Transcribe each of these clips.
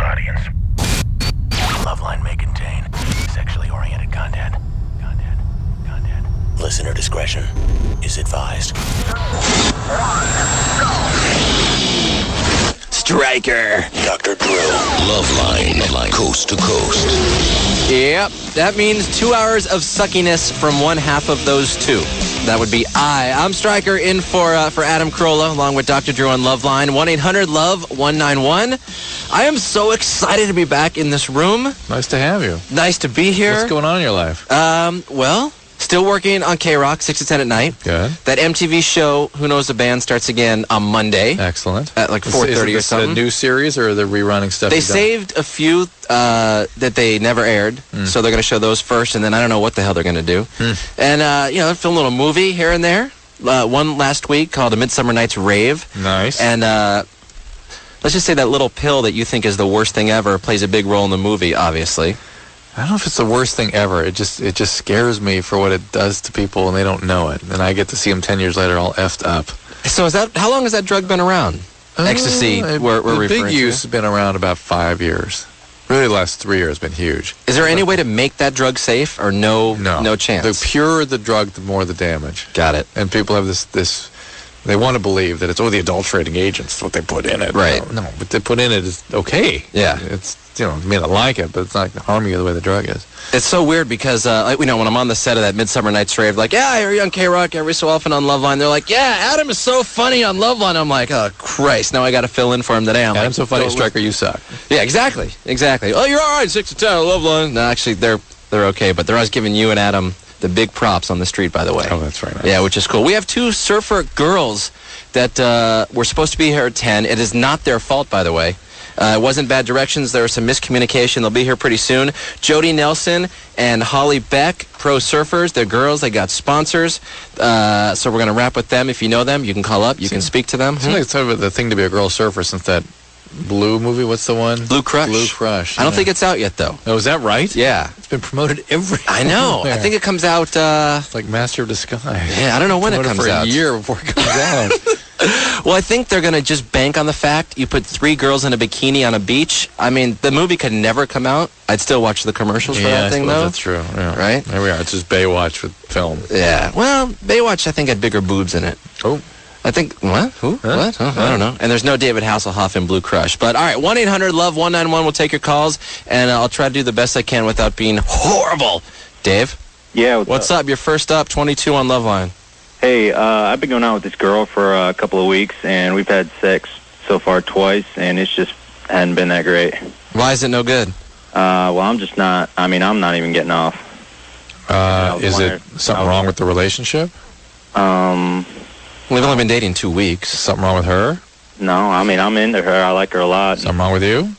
audience. LoveLine may contain sexually oriented content. Listener discretion is advised. Stryker. Dr. Drew. LoveLine. Coast to coast. Yep, that means 2 hours of suckiness from one half of those two. That would be I'm Stryker in for Adam Carolla, along with Dr. Drew on LoveLine. 1-800-LOVE-191. I am so excited to be back in this room. Nice to have you. Nice to be here. What's going on in your life? Well, still working on K-Rock, 6 to 10 at night. Good. That MTV show, Who Knows the Band, starts again on Monday. Excellent. At like 4:30 or something. Is it a new series, or are they rerunning stuff? They saved a few that they never aired, so they're going to show those first, and then I don't know what the hell they're going to do. And, they're filming a little movie here and there. One last week called A Midsummer Night's Rave. Nice. And let's just say that little pill that you think is the worst thing ever plays a big role in the movie, obviously. I don't know if it's the worst thing ever. It just scares me for what it does to people, and they don't know it. And I get to see them 10 years later all effed up. So how long has that drug been around? Ecstasy, we're the referring big to. use has been around about 5 years. Really, the last 3 years has been huge. Is there any way to make that drug safe, or no chance? The purer the drug, the more the damage. Got it. And people have this they want to believe that it's the adulterating agents, what they put in it. Right. No, what they put in it is okay. Yeah. It's, I may not like it, but it's not harming you the way the drug is. It's so weird because, when I'm on the set of that Midsummer Night's Rave, like, yeah, I hear you on K-Rock every so often on LoveLine. They're like, yeah, Adam is so funny on LoveLine. I'm like, oh, Christ, now I got to fill in for him today. Adam's so funny, Stryker, you suck. Yeah, exactly. Oh, you're all right, 6 to 10 on LoveLine. No, actually, they're okay, but they're always giving you and Adam the big props on the street, by the way. Oh, that's very nice. Yeah, which is cool. We have 2 surfer girls that were supposed to be here at 10. It is not their fault, by the way. It wasn't bad directions. There was some miscommunication. They'll be here pretty soon. Jodie Nelson and Holly Beck, pro surfers. They're girls. They got sponsors. So we're going to wrap with them. If you know them, you can call up. You can speak to them. Seems like it's sort of the thing to be a girl surfer since that Blue movie. What's the one? Blue Crush. Blue Crush. I don't think it's out yet, though. Oh, is that right? Yeah. It's been promoted everywhere. I know. I think it comes out... It's like Master of Disguise. Yeah, I don't know when it comes out. For a year before it comes out. Well, I think they're going to just bank on the fact you put 3 girls in a bikini on a beach. I mean, the movie could never come out. I'd still watch the commercials for that thing, though. That's true. Yeah. Right? There we are. It's just Baywatch with film. Yeah. Well, Baywatch, I think, had bigger boobs in it. Oh. I think, what? Who? Huh? What? Oh, I don't know. And there's no David Hasselhoff in Blue Crush. But, all right, 1-800-LOVE-191 will take your calls, and I'll try to do the best I can without being horrible. Dave? Yeah, what's up? You're first up, 22 on LoveLine. Hey, I've been going out with this girl for a couple of weeks, and we've had sex so far twice, and it's just hadn't been that great. Why is it no good? Well, I'm just not, I'm not even getting off. Is it something wrong with the relationship? We've only been dating 2 weeks. Something wrong with her? No, I'm into her. I like her a lot. Something wrong with you?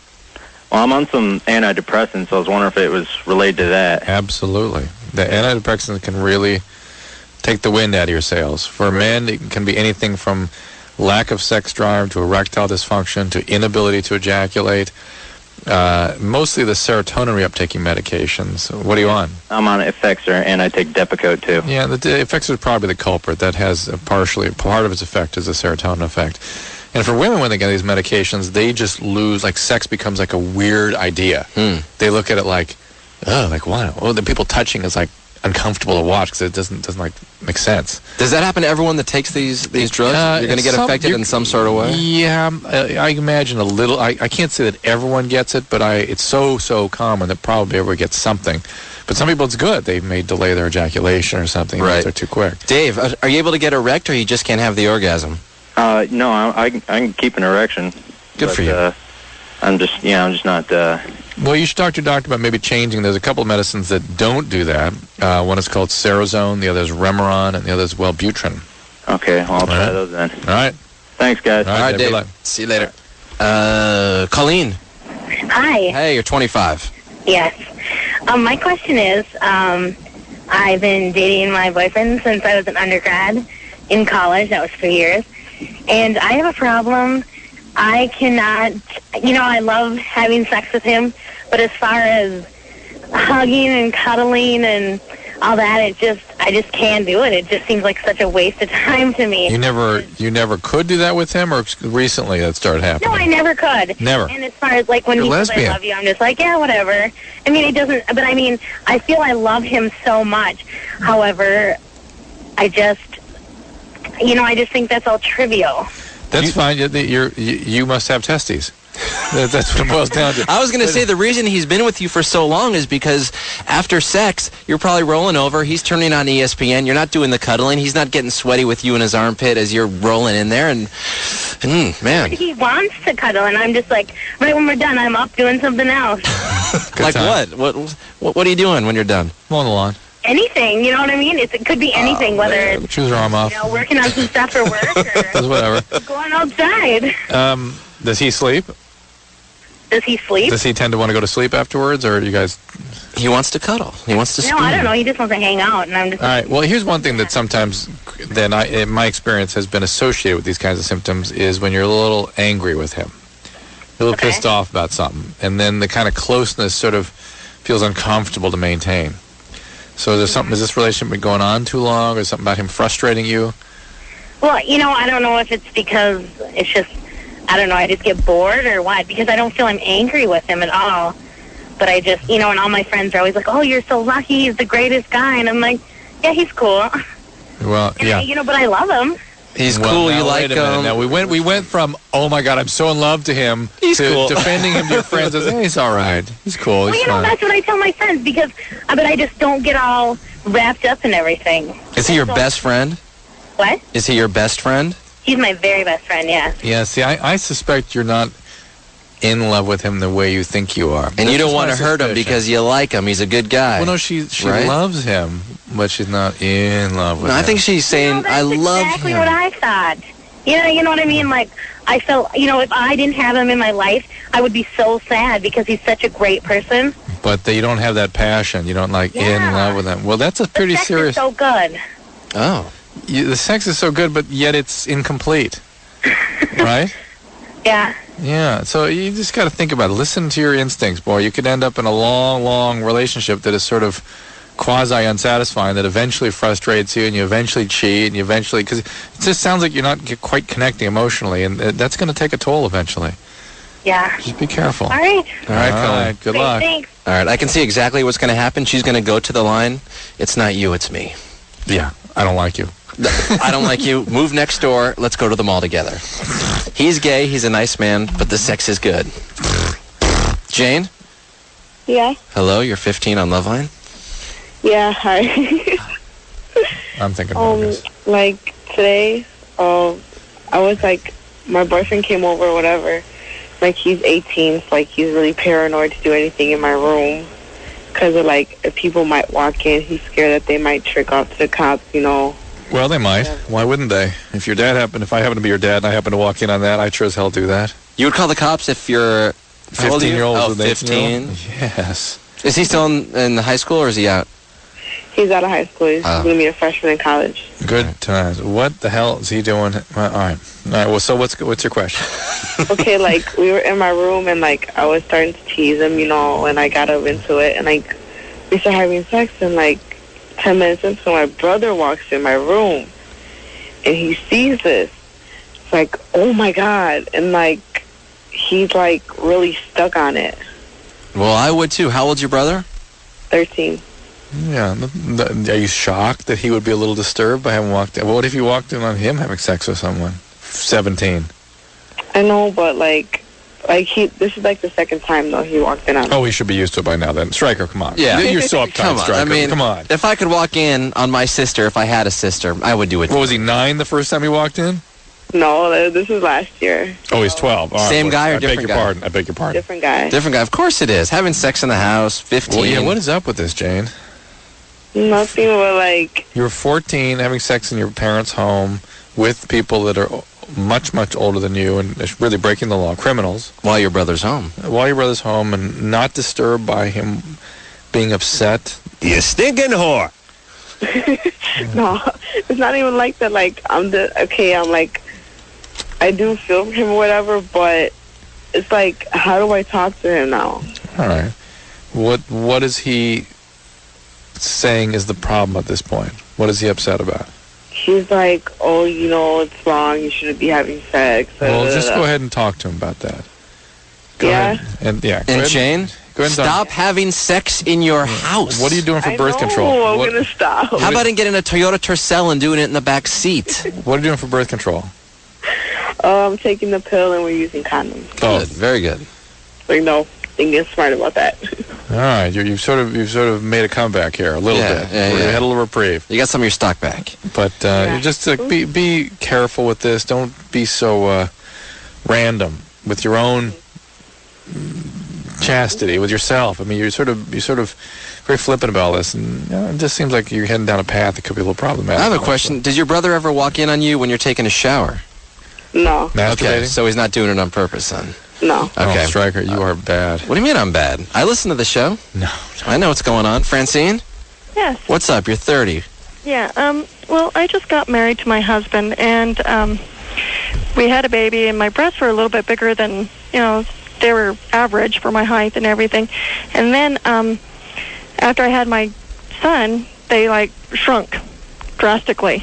Well, I'm on some antidepressants, so I was wondering if it was related to that. Absolutely. The antidepressants can really take the wind out of your sails. For men, it can be anything from lack of sex drive to erectile dysfunction to inability to ejaculate. Mostly the serotonin reuptaking medications. What are you on? I'm on Effexor, and I take Depakote, too. Yeah, the Effexor is probably the culprit. That has part of its effect is a serotonin effect. And for women, when they get these medications, they just lose, like, sex becomes like a weird idea. They look at it like, oh, like, wow. Oh, the people touching is, like, uncomfortable to watch because it doesn't like make sense. Does that happen to everyone that takes these drugs? You're going to get affected in some sort of way? Yeah, I imagine a little. I can't say that everyone gets it, but it's so common that probably everyone gets something. But some people it's good. They may delay their ejaculation or something if they're too quick. Dave, are you able to get erect, or you just can't have the orgasm? No, I can keep an erection. Good for you. I'm just not... Well, you should talk to your doctor about maybe changing. There's a couple of medicines that don't do that. One is called Cerazone, the other is Remeron, and the other is Wellbutrin. Okay, well, I'll try those then. All right. Thanks, guys. All right, Dave. See you later. Colleen. Hi. Hey, you're 25. Yes. My question is, I've been dating my boyfriend since I was an undergrad in college. That was 3 years. And I have a problem. I cannot, I love having sex with him, but as far as hugging and cuddling and all that, I I just can't do it. It just seems like such a waste of time to me. You never could do that with him, or recently that started happening? No, I never could. Never. And as far as, like, when You're he says I lesbian. love you, I'm just like, yeah, whatever. I mean, it doesn't, but I mean, I feel I love him so much. However, I just think that's all trivial. That's fine. You must have testes. That's what it boils down to. I was going to say the reason he's been with you for so long is because after sex, you're probably rolling over. He's turning on ESPN. You're not doing the cuddling. He's not getting sweaty with you in his armpit as you're rolling in there. And, man. He wants to cuddle, and I'm just like, right when we're done, I'm up doing something else. Like time. what? What are you doing when you're done? Mowing the lawn. Anything, you know what I mean? It could be anything, whether it's, Choose her arm off. working on some stuff for work Does or whatever. going outside. Does he sleep? Does he sleep? Does he tend to want to go to sleep afterwards, or you guys? He wants to cuddle. He wants to No, spoon. I don't know. He just wants to hang out, and I'm just All right. Well, here's one thing that sometimes, in my experience, has been associated with these kinds of symptoms is when you're a little angry with him, a little pissed off about something, and then the kind of closeness sort of feels uncomfortable to maintain. So, is there something? Has this relationship been going on too long, or something about him frustrating you? Well, I don't know if it's because it's just, I don't know, I just get bored or what, because I don't feel I'm angry with him at all. But I just, and all my friends are always like, oh, you're so lucky, he's the greatest guy. And I'm like, yeah, he's cool. Well, And yeah. but I love him. He's Well, cool. now, You like wait a minute. him. Now we went from oh my god I'm so in love to him He's to cool. defending him to your friends as hey, he's all right, he's cool, Well, he's fine. that's what I tell my friends, because, but I just don't get all wrapped up in everything. Is he your best friend? What? Is he your best friend? He's my very best friend, yeah. Yeah, see, I suspect you're not in love with him the way you think you are. And you don't want to my hurt him suspicion. because you like him. He's a good guy. Well, no, she Right? loves him, but she's not in love with No, him. I think she's saying, No, that's I love exactly him. what I thought. You know what I mean? Like, I felt, if I didn't have him in my life, I would be so sad because he's such a great person. But you don't have that passion. You don't in Yeah. love with him. Well, that's a pretty the sex serious. is so good. Oh. The sex is so good, but yet it's incomplete, right? Yeah. Yeah, so you just got to think about it. Listen to your instincts, boy. You could end up in a long, long relationship that is sort of quasi-unsatisfying, that eventually frustrates you, and you eventually cheat, and you eventually... Because it just sounds like you're not quite connecting emotionally, and that's going to take a toll eventually. Yeah. Just be careful. All right. All right, All Colin. right, good Great, luck. Thanks. All right, I can see exactly what's going to happen. She's going to go to the line. It's not you, it's me. Yeah, I don't like you. I don't like you. Move next door. Let's go to the mall together. He's gay. He's a nice man, but the sex is good. Jane? Yeah. Hello, you're 15 on LoveLine? Yeah, hi. I'm thinking about this. Like, today, I was like, my boyfriend came over or whatever. Like, he's 18, so, like, he's really paranoid to do anything in my room. Because of, like, if people might walk in, he's scared that they might trick out to the cops, Well, they might. Why wouldn't they? If I happen to be your dad and I happen to walk in on that, I sure as hell do that. You would call the cops if you're... How old are you? 15-year-old. Oh, 15. Yes. Is he still in high school or is he out? He's out of high school. He's Oh. going to be a freshman in college. Good times. What the hell is he doing? All right. Well, so what's your question? Okay, like, we were in my room, and, like, I was starting to tease him, and I got up into it, and, like, we started having sex, and, like, 10 minutes into, my brother walks in my room, and he sees this. It's like, oh, my God. And, like, he's, like, really stuck on it. Well, I would too. How old's your brother? 13. Yeah. Are you shocked that he would be a little disturbed by having walked in? Well, what if you walked in on him having sex with someone? 17. I know, but, like this is, like, the second time, though, he walked in on me. Oh, he should be used to it by now then. Stryker, come on. Yeah. You're so uptight, Come on. Stryker. I mean, come on. if I could walk in on my sister, if I had a sister, I would do it. What was he, 9 the first time he walked in? No, this was last year. Oh, he's 12. All right, Same well, guy or I different guy? I beg your pardon. Different guy. Different guy. Of course it is. Having sex in the house, 15. Well, yeah, what is up with this, Jane? Nothing but, like, You were 14, having sex in your parents' home with people that are much, much older than you and really breaking the law, criminals, While your brother's home. while your brother's home and not disturbed by him being upset. You stinking whore. no, it's not even like that. Like, I'm like, I do feel for him or whatever, but it's like, how do I talk to him now? All right. What is he saying is the problem at this point? What is he upset about? She's like, oh, it's wrong. You shouldn't be having sex. Well, just go ahead and talk to him about that. Go ahead. And go And ahead. Shane, Go ahead and stop having sex in your house. What are you doing for birth I know, control? I'm What, going to stop. How about in getting a Toyota Tercel and doing it in the back seat? what are you doing for birth control? I'm taking the pill and we're using condoms. Good, very good. Thinking smart about that. All right, you've sort of made a comeback here a little bit. Yeah, You yeah. had a little reprieve, You got some of your stock back. but you just be careful with this. Don't be so random with your own chastity with yourself. I mean, you're sort of very flippant about all this, and it just seems like you're heading down a path that could be a little problematic. I have a question. Does your brother ever walk in on you when you're taking a shower? No, Masturbating? Okay, so he's not doing it on purpose, then. no. Okay. Oh, Stryker, you are bad. What do you mean I'm bad? I listen to the show. No. I know what's going on. Francine, Yes. what's up? You're 30. Yeah. Well, I just got married to my husband, and we had a baby, and my breasts were a little bit bigger than, they were average for my height and everything. And then after I had my son, they, shrunk drastically.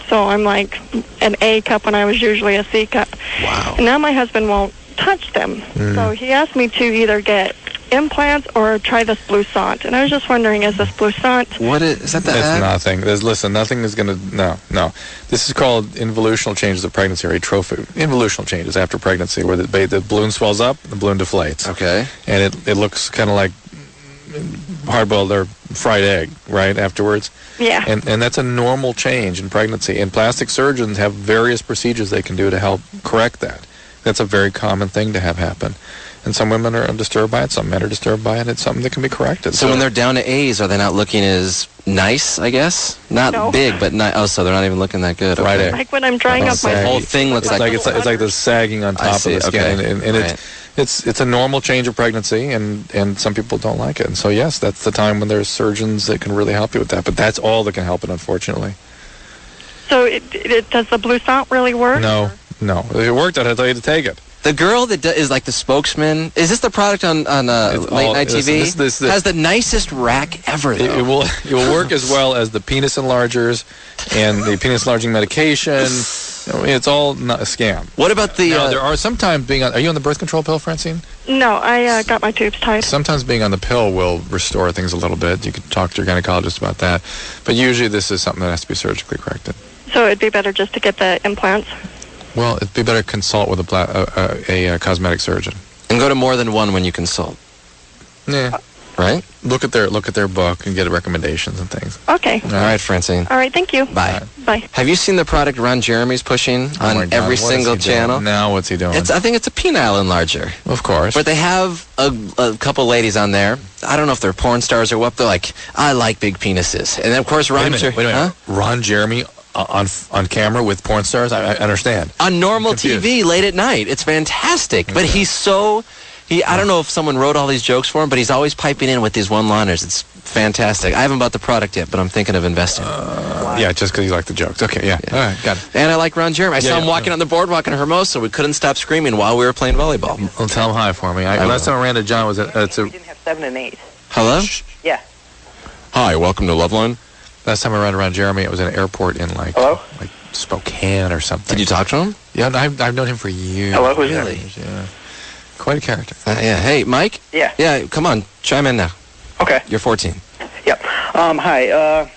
So I'm like an A cup when I was usually a C cup. Wow. And now my husband won't touch them. So he asked me to either get implants or try this Bloussant. And I was just wondering, is this Bloussant? What is that? It's ad? nothing. Listen, nothing is going to... No. This is called involutional changes of pregnancy, or atrophic. Involutional changes after pregnancy, where the balloon swells up, the balloon deflates. Okay. And it looks kind of like hard-boiled or fried egg, right, afterwards. Yeah. And that's a normal change in pregnancy. And plastic surgeons have various procedures they can do to help correct that. That's a very common thing to have happen. And some women are disturbed by it, some men are disturbed by it. It's something that can be corrected. So when they're down to A's, are they not looking as nice, I guess? Not No. big, but so they're not even looking that good. Right, Okay. egg. Like when I'm drying Like up my a The whole thing looks It's like... like it's like the sagging on top of see, the skin, okay. and Right. it's a normal change of pregnancy, and some people don't like it. And so yes, that's the time when there's surgeons that can really help you with that. But that's all that can help it, unfortunately. So does the Bloussant really work? No. If it worked, I'd tell you to take it. The girl that is like the spokesman, is this the product on late night TV? This- Has the nicest rack ever, though. It will work as well as the penis enlargers and the penis enlarging medication. It's all not a scam. What about the... Now, there are sometimes are you on the birth control pill, Francine? No, I got my tubes tied. Sometimes being on the pill will restore things a little bit. You can talk to your gynecologist about that. But usually this is something that has to be surgically corrected. So it'd be better just to get the implants? Well, it'd be better to consult with a cosmetic surgeon. And go to more than one when you consult, Yeah. right? Look at their book and get recommendations and things. Okay. All right, Francine. All right, thank you. Bye. Bye. Have you seen the product Ron Jeremy's pushing Oh my on God, every what is single he doing? channel? Now what's he doing? I think it's a penile enlarger. Of course. But they have a couple ladies on there. I don't know if they're porn stars or what. They're like, I like big penises. And then, of course, wait a Ron... minute. Huh? Ron Jeremy on camera with porn stars? I understand. On normal Confused. TV late at night. It's fantastic. But he's so... I don't know if someone wrote all these jokes for him, but he's always piping in with these one-liners. It's fantastic. I haven't bought the product yet, but I'm thinking of investing. Yeah, just because you like the jokes. Okay, yeah. All right, got it. And I like Ron Jeremy. I saw him yeah. walking on the boardwalk in Hermosa. We couldn't stop screaming while we were playing volleyball. Well, tell him hi for me. Last time I ran to John was at... We didn't have 7 and 8. Hello? Yeah. Hi, welcome to LoveLine. Last time I ran around Jeremy, it was in an airport in like Spokane or something. Did you talk to him? Yeah, I've known him for years. Hello, who's Really? Yeah. Quite a character. Yeah. Hey, Mike? Yeah. Yeah, come on. Chime in now. Okay. You're 14. Yep. Hi.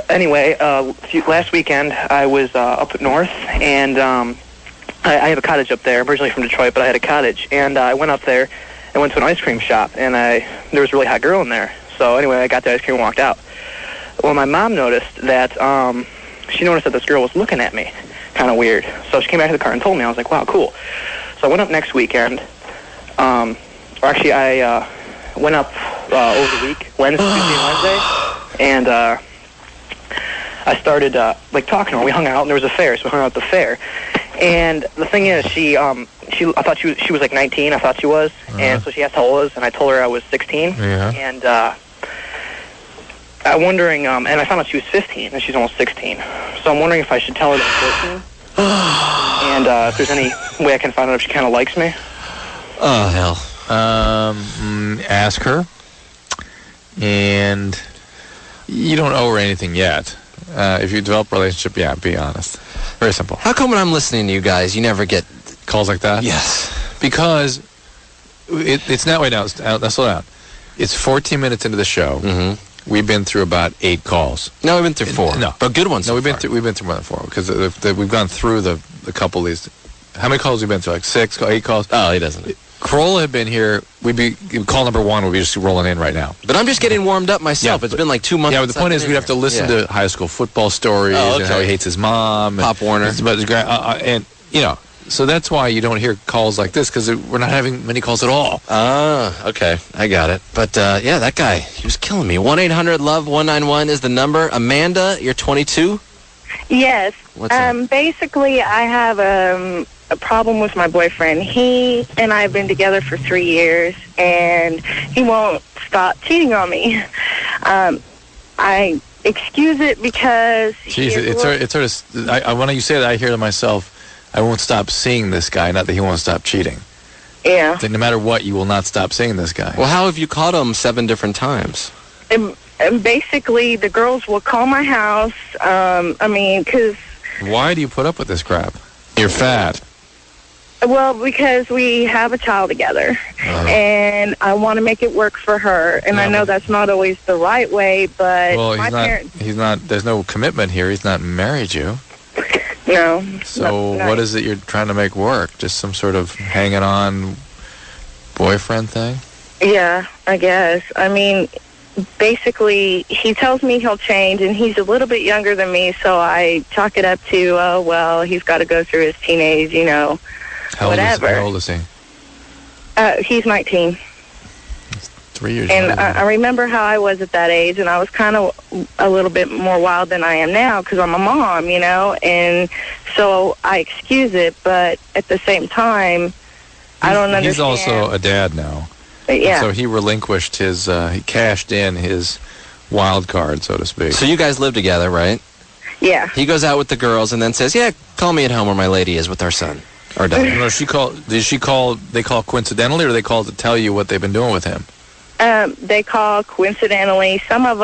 Anyway, last weekend I was up north, and I have a cottage up there. I'm originally from Detroit, but I had a cottage, and I went up there and went to an ice cream shop, and there was a really hot girl in there. So anyway, I got the ice cream and walked out. Well, my mom noticed that she noticed that this girl was looking at me, kind of weird. So she came back to the car and told me. I was like, wow, cool. So I went up next weekend, or actually I went up over the week, Tuesday and Wednesday, and I started talking to her. We hung out, and there was a fair, so we hung out at the fair. And the thing is, I thought she was like 19. I thought she was, and so she asked how old I was, and I told her I was 16. Yeah. And I'm wondering, and I found out she was 15, and she's almost 16. So I'm wondering if I should tell her that I'm 14. And if there's any way I can find out if she kind of likes me. Oh, hell. Ask her, and You don't owe her anything yet. If you develop a relationship, yeah, be honest. Very simple. How come when I'm listening to you guys, you never get calls like that? Yes. Because it's not. Wait, now slow down. It's 14 minutes into the show. Mm-hmm. We've been through about 8 calls. No, we've been through 4. No, but good ones. No, we've been through more than 4 because we've gone through the couple of these. How many calls have we been through? Like 6, 8 calls? Oh, he doesn't. Corolla had been here. Call number 1 would be just rolling in right now. But I'm just getting warmed up myself. It's been like 2 months. Yeah, but the point is we'd have to listen to high school football stories and how he hates his mom. Pop Warner. And, you know, so that's why you don't hear calls like this because we're not having many calls at all. Ah, okay. I got it. But, yeah, that guy, he was killing me. 1-800-LOVE-191 is the number. Amanda, you're 22? Yes. What's up? Basically, I have a problem with my boyfriend. He and I have been together for 3 years, and he won't stop cheating on me. I excuse it because... Jeez, it's sort of... when you say that, I hear to myself, I won't stop seeing this guy, not that he won't stop cheating. Yeah. So no matter what, you will not stop seeing this guy. Well, how have you caught him 7 different times? And basically, the girls will call my house. Because... Why do you put up with this crap? You're fat. Well, because we have a child together, and I want to make it work for her. And I know that's not always the right way, but my parents... He's not... There's no commitment here. He's not married you. No. So what is it you're trying to make work? Just some sort of hanging on boyfriend thing? Yeah, I guess. I mean, basically, he tells me he'll change, and he's a little bit younger than me, so I chalk it up to, oh, well, he's got to go through his teenage, you know, whatever. How old is he? He's 19. 3 years And older. I remember how I was at that age, and I was kind of a little bit more wild than I am now because I'm a mom, you know, and so I excuse it, but at the same time, I don't understand. He's also a dad now. Yeah. So he relinquished his, he cashed in his wild card, so to speak. So you guys live together, right? Yeah. He goes out with the girls and then says, yeah, call me at home where my lady is with our son. Or daughter. No, they call coincidentally, or they call to tell you what they've been doing with him? They call coincidentally. Some of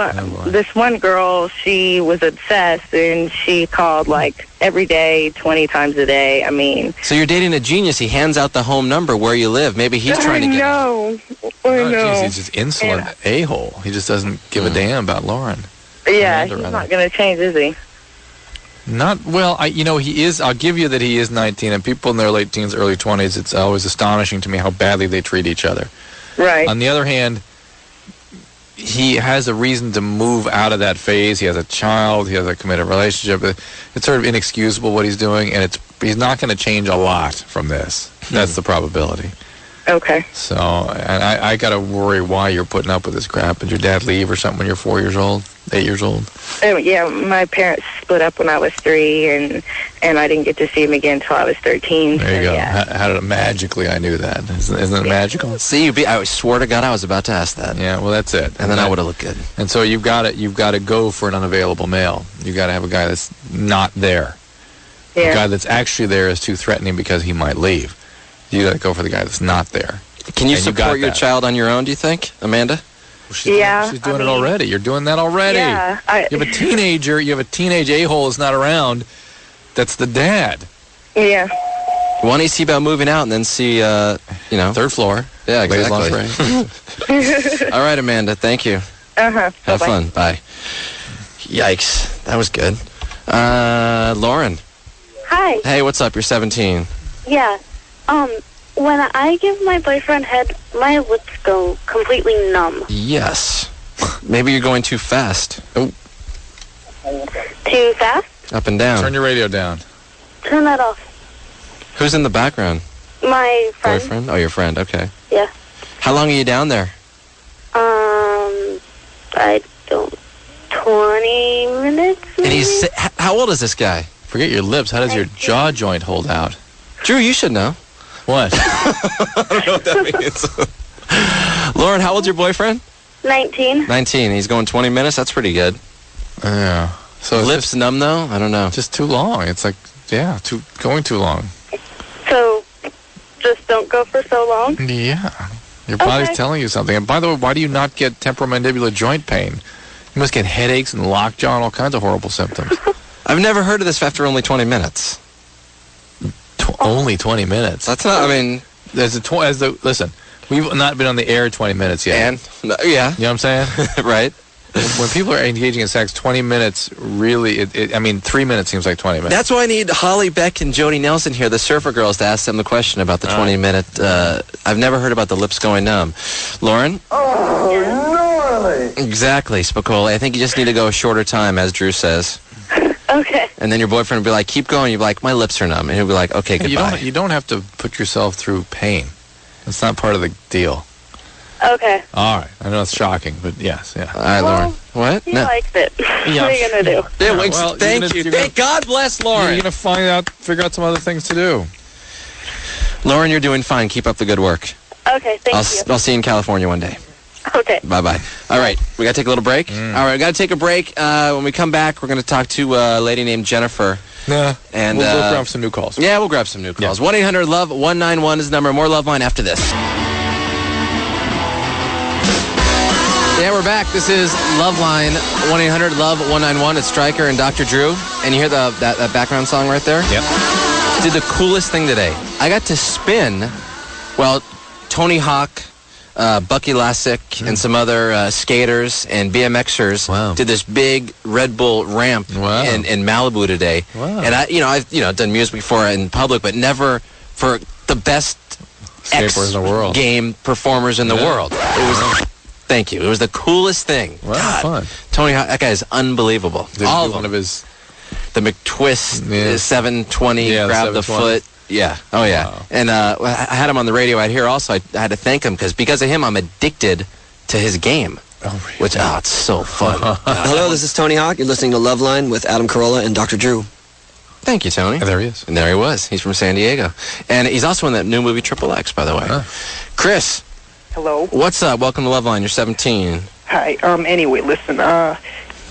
this one girl, she was obsessed, and she called like every day, 20 times a day. I mean... So you're dating a genius. He hands out the home number where you live. Maybe he's trying to get... I know. Geez, he's just insolent a-hole. He just doesn't give a damn about Lauren. Yeah, he's not going to change, is he? Not well. He is. I'll give you that he is 19, and people in their late teens, early 20s. It's always astonishing to me how badly they treat each other. Right. On the other hand, he has a reason to move out of that phase. He has a child. He has a committed relationship. It's sort of inexcusable what he's doing, and he's not going to change a lot from this. That's the probability. Okay. So, and I got to worry why you're putting up with this crap. Did your dad leave or something when you're 4 years old, 8 years old? Yeah, my parents split up when I was 3, and I didn't get to see him again until I was 13. There you go. Yeah. How did it magically? I knew that. Isn't it magical? See, I swear to God I was about to ask that. Yeah, well, that's it. And then I would have looked good. And so you've got to go for an unavailable male. You've got to have a guy that's not there. Yeah. The guy that's actually there is too threatening because he might leave. You got to go for the guy that's not there. Can you support your child on your own, do you think, Amanda? Well, she's doing it already. You're doing that already. Yeah. You have a teenager. You have a teenage a-hole that's not around. That's the dad. Yeah. Why don't you see about moving out and then see, third floor. Yeah, exactly. All right, Amanda. Thank you. Uh-huh. Have fun. Bye. Yikes. That was good. Lauren. Hi. Hey, what's up? You're 17. Yeah. When I give my boyfriend head, my lips go completely numb. Yes. Maybe you're going too fast. Oh. Too fast? Up and down. Turn your radio down. Turn that off. Who's in the background? My friend. Boyfriend? Oh, your friend. Okay. Yeah. How long are you down there? I don't... 20 minutes, maybe? And he's... How old is this guy? Forget your lips. How does your jaw joint hold out? Drew, you should know. What? I don't know what that means. Lauren, how old's your boyfriend? 19. 19. He's going 20 minutes? That's pretty good. Yeah. So lips numb, though? I don't know. Just too long. It's like, going too long. So, just don't go for so long? Yeah. Your body's telling you something. And by the way, why do you not get temporomandibular joint pain? You must get headaches and lockjaw and all kinds of horrible symptoms. I've never heard of this after only 20 minutes. Only 20 minutes. That's not, I mean... Listen, we've not been on the air 20 minutes yet. And? Yeah. You know what I'm saying? Right. When people are engaging in sex, 20 minutes really, 3 minutes seems like 20 minutes. That's why I need Holly, Beck, and Jodie Nelson here, the surfer girls, to ask them the question about the 20-minute... I've never heard about the lips going numb. Lauren? Oh, gnarly. Exactly, Spicoli. I think you just need to go a shorter time, as Drew says. Okay. And then your boyfriend will be like, keep going. You'll be like, my lips are numb. And he'll be like, okay, goodbye. You don't have to put yourself through pain. It's not part of the deal. Okay. All right. I know it's shocking, but yes, yeah. All right, Lauren. What? He liked it. Yeah. What are you going to do? Yeah, well, thank you. Thank God bless Lauren. You're going to figure out some other things to do. Lauren, you're doing fine. Keep up the good work. Okay, thank you. I'll see you in California one day. Okay. Bye-bye. All right, we got to take a little break. All right, we got to take a break. When we come back, we're going to talk to a lady named Jennifer. Nah, and we'll grab some new calls. Yeah, we'll grab some new calls. 1-800-LOVE-191 is the number. More LoveLine after this. Yeah, we're back. This is LoveLine, 1-800-LOVE-191. It's Stryker and Dr. Drew. And you hear that background song right there? Yep. Did the coolest thing today. I got to spin, Tony Hawk, Bucky Lasek, and some other skaters and BMXers did this big Red Bull ramp in Malibu today. Wow. And I've done music before in public, but never for the best skateboarders in the world, game performers in the world. It was. Thank you. It was the coolest thing. Wow, God, fun. Tony Hawk, that guy is unbelievable. All of one of his... The McTwist 720, grab the foot. Yeah. Oh, yeah. Wow. And I had him on the radio out here also. I had to thank him because of him, I'm addicted to his game. Oh, really? Which, it's so fun. Hello, this is Tony Hawk. You're listening to LoveLine with Adam Carolla and Dr. Drew. Thank you, Tony. And there he is. And there he was. He's from San Diego. And he's also in that new movie Triple X, by the way. Chris. Hello. What's up? Welcome to LoveLine. You're 17. Hi. Anyway, listen.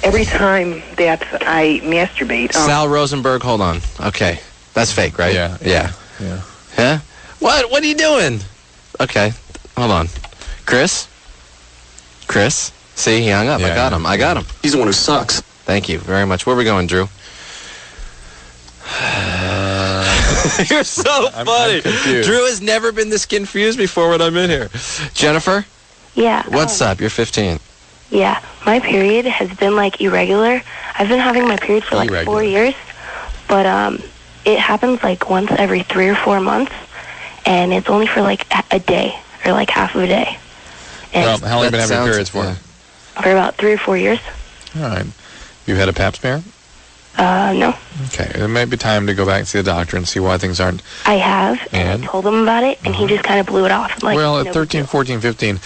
Every time that I masturbate... Sal Rosenberg, hold on. Okay. That's fake, right? Yeah. Huh? What are you doing? Okay. Hold on. Chris? See, he hung up. Yeah, I got him. He's the one who sucks. Thank you very much. Where are we going, Drew? You're so funny. I'm confused. Drew has never been this confused before when I'm in here. Jennifer? Yeah. What's up? You're 15. Yeah. My period has been, irregular. I've been having my period for, 4 years. But, it happens, once every 3 or 4 months. And it's only for, a day. Or, half of a day. And how long have you been having periods for? For about 3 or 4 years. All right. You've had a pap smear? No. Okay. It may be time to go back and see the doctor and see why things aren't... I have. And I told him about it, and he just kind of blew it off. Well, at 13, 14, 15...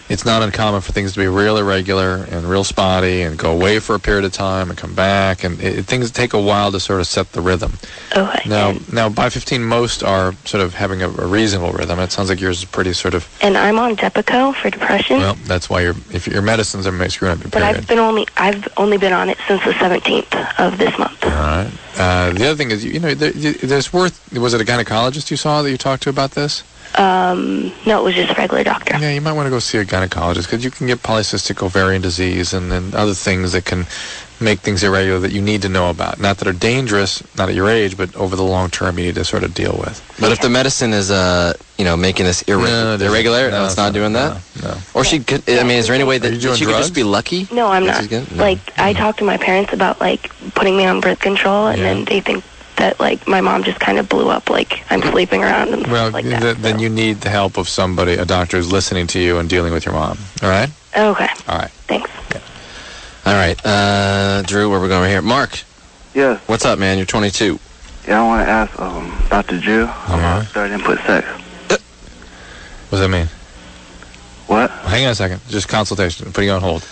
It's not uncommon for things to be real irregular and real spotty and go away for a period of time and come back. And things take a while to sort of set the rhythm. Okay. Now, by 15, most are sort of having a reasonable rhythm. It sounds like yours is pretty sort of... And I'm on Depakote for depression. Well, that's why if your medicines are screwing up your period. But I've only been on it since the 17th of this month. All right. The other thing is, there's was it a gynecologist you saw that you talked to about this? No, it was just a regular doctor. Yeah, you might want to go see a gynecologist because you can get polycystic ovarian disease and then other things that can make things irregular that you need to know about. Not that are dangerous, not at your age, but over the long term you need to sort of deal with. But if the medicine is, making this irregular, it's not doing that? No. Or she could, is there any way that she could drugs? just be lucky? No, I'm not. I talked to my parents about, putting me on birth control, and then they think that, my mom just kind of blew up, I'm sleeping around and stuff like that. Then you need the help of somebody, a doctor who's listening to you and dealing with your mom. All right? Okay. All right. Thanks. Okay. All right. Drew, where are we going here? Mark. Yes. What's up, man? You're 22. Yeah, I want to ask Dr. Drew about third input sex. What does that mean? What? Hang on a second. Just consultation. I'm putting you on hold.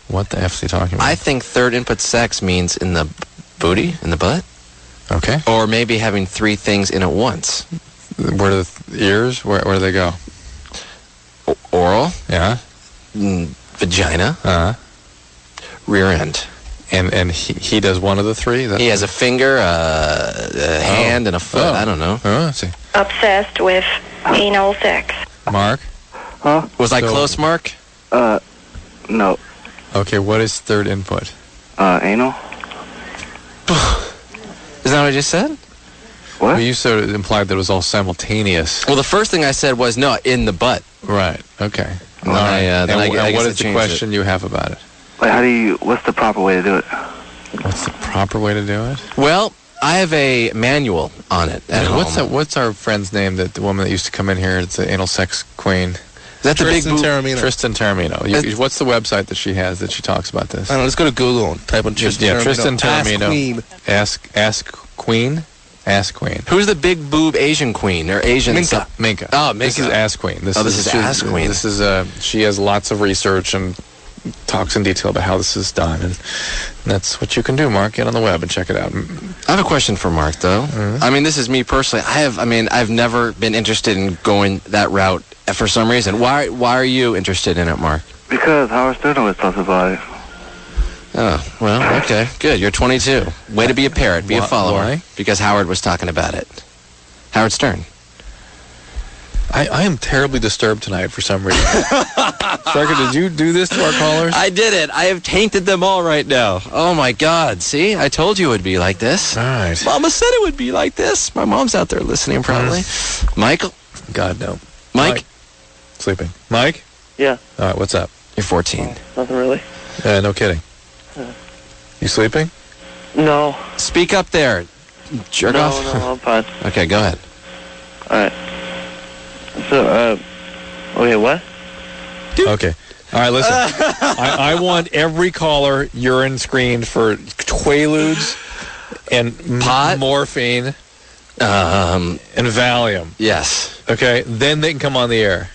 What the F is he talking about? I think third input sex means in the booty, in the butt. Okay. Or maybe having 3 things in at once. Where do the ears? Where do they go? Oral. Yeah. Vagina. Rear end. And he does one of the 3? He has a finger, a hand, and a foot. I don't know. Let's see. Obsessed with anal sex. Mark? Huh? Was I close, Mark? No. Okay, what is third input? Anal. Isn't that what I just said? What? Well, you sort of implied that it was all simultaneous. Well, the first thing I said was, no, in the butt. Right, okay. And then I guess what I is the changed question you have about it? Like, what's the proper way to do it? What's the proper way to do it? Well, I have a manual on it at home. What's our friend's name, the woman that used to come in here? It's the anal sex queen. Is that the big Taramino. Tristan Taramino. What's the website that she has that she talks about this? I don't know, let's go to Google and type in Tristan Taramino. Tristan Taramino. Ask Queen. Ask Queen. Who's the big boob Asian queen or Asian? Minka. Oh, Minka. This is Ask Queen. This is Ask Queen. This is she has lots of research and talks in detail about how this is done, and that's what you can do, Mark. Get on the web and check it out. I have a question for Mark, though. Mm-hmm. I mean, this is me personally. I've never been interested in going that route for some reason. Why are you interested in it, Mark? Because Howard Stern always talks about it. Oh, well, okay, good. You're 22. Way to be a parrot, be a follower. Why? Because Howard was talking about it. Howard Stern. I am terribly disturbed tonight for some reason. Stryker, did you do this to our callers? I did it. I have tainted them all right now. Oh, my God. See? I told you it would be like this. All right. Mama said it would be like this. My mom's out there listening, probably. Michael? God, no. Mike? Sleeping. Mike? Yeah. All right, what's up? You're 14. Nothing really. No kidding. You sleeping? No. Speak up there. Jerk off. No, I'm fine. Okay, go ahead. All right. So, okay, what? Okay. All right, listen. I want every caller urine screened for Quaaludes and pot, morphine, and Valium. Yes. Okay, then they can come on the air.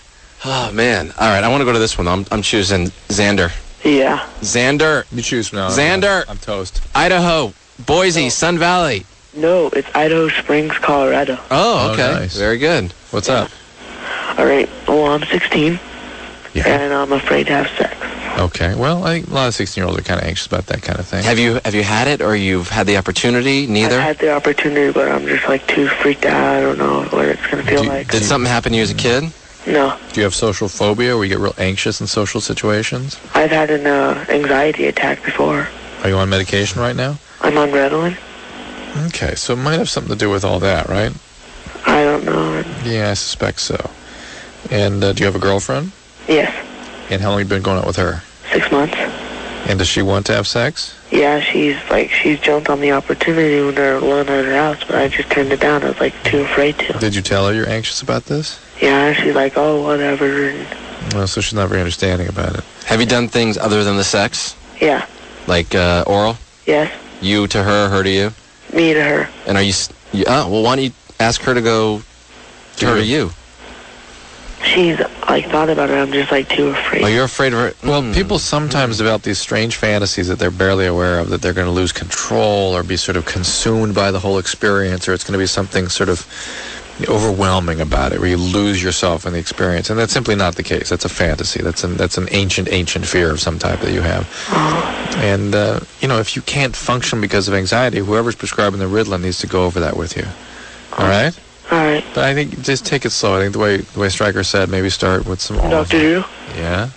Oh, man. All right, I want to go to this one. I'm choosing Xander. Yeah. Xander. You choose from now. Xander. I'm toast. Idaho. Boise. Sun Valley. No, it's Idaho Springs, Colorado. Oh, okay. Nice. Very good. What's up? All right. Well, I'm 16, and I'm afraid to have sex. Okay. Well, I think a lot of 16-year-olds are kind of anxious about that kind of thing. Have you had it, or you've had the opportunity? Neither? I've had the opportunity, but I'm just, like, too freaked out. I don't know what it's going to feel like. Did something happen to you as a kid? No. Do you have social phobia where you get real anxious in social situations? I've had an anxiety attack before. Are you on medication right now? I'm on Ritalin. Okay, so it might have something to do with all that, right? I don't know. Yeah, I suspect so. And do you have a girlfriend? Yes. And how long have you been going out with her? 6 months. And does she want to have sex? Yeah, she's jumped on the opportunity when they're alone at her house, but I just turned it down. I was, like, too afraid to. Did you tell her you're anxious about this? Yeah, she's like, oh, whatever. And Well, so she's not very understanding about it. Have you done things other than the sex? yeah. Like oral? Yes. You to her, her to you? Me to her. And are you... well, why don't you ask her to go to her to you? She's, like, thought about it. I'm just, like, too afraid. Oh, you're afraid of her? Well, people sometimes develop these strange fantasies that they're barely aware of, that they're going to lose control or be sort of consumed by the whole experience, or it's going to be something sort of overwhelming about it, where you lose yourself in the experience. And that's simply not the case. That's a fantasy. That's an ancient fear of some type that you have. And, if you can't function because of anxiety, whoever's prescribing the Ritalin needs to go over that with you. All right? All right. But I think just take it slow. I think the way Stryker said, maybe start with some oral. Dr. Drew? Yeah?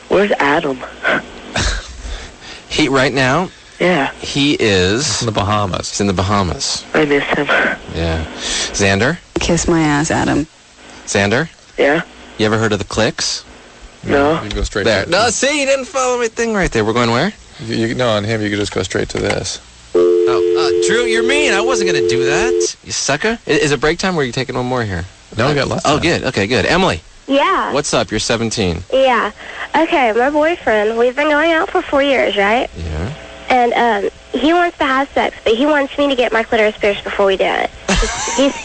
Where's Adam? Right now? Yeah. He is... in the Bahamas. He's in the Bahamas. I miss him. Yeah. Xander? Kiss my ass, Adam. Xander? Yeah? You ever heard of the Clicks? No. You can go straight there. to No, see, you didn't follow my thing right there. We're going where? No, on him, you could just go straight to this. Oh, Drew, you're mean. I wasn't going to do that. You sucker. Is it break time or are you taking one more here? No, we got lots. Oh, good. Okay, good. Emily. Yeah. What's up? You're 17. Yeah. Okay, my boyfriend, we've been going out for 4 years, right? Yeah. And he wants to have sex, but he wants me to get my clitoris pierced before we do it.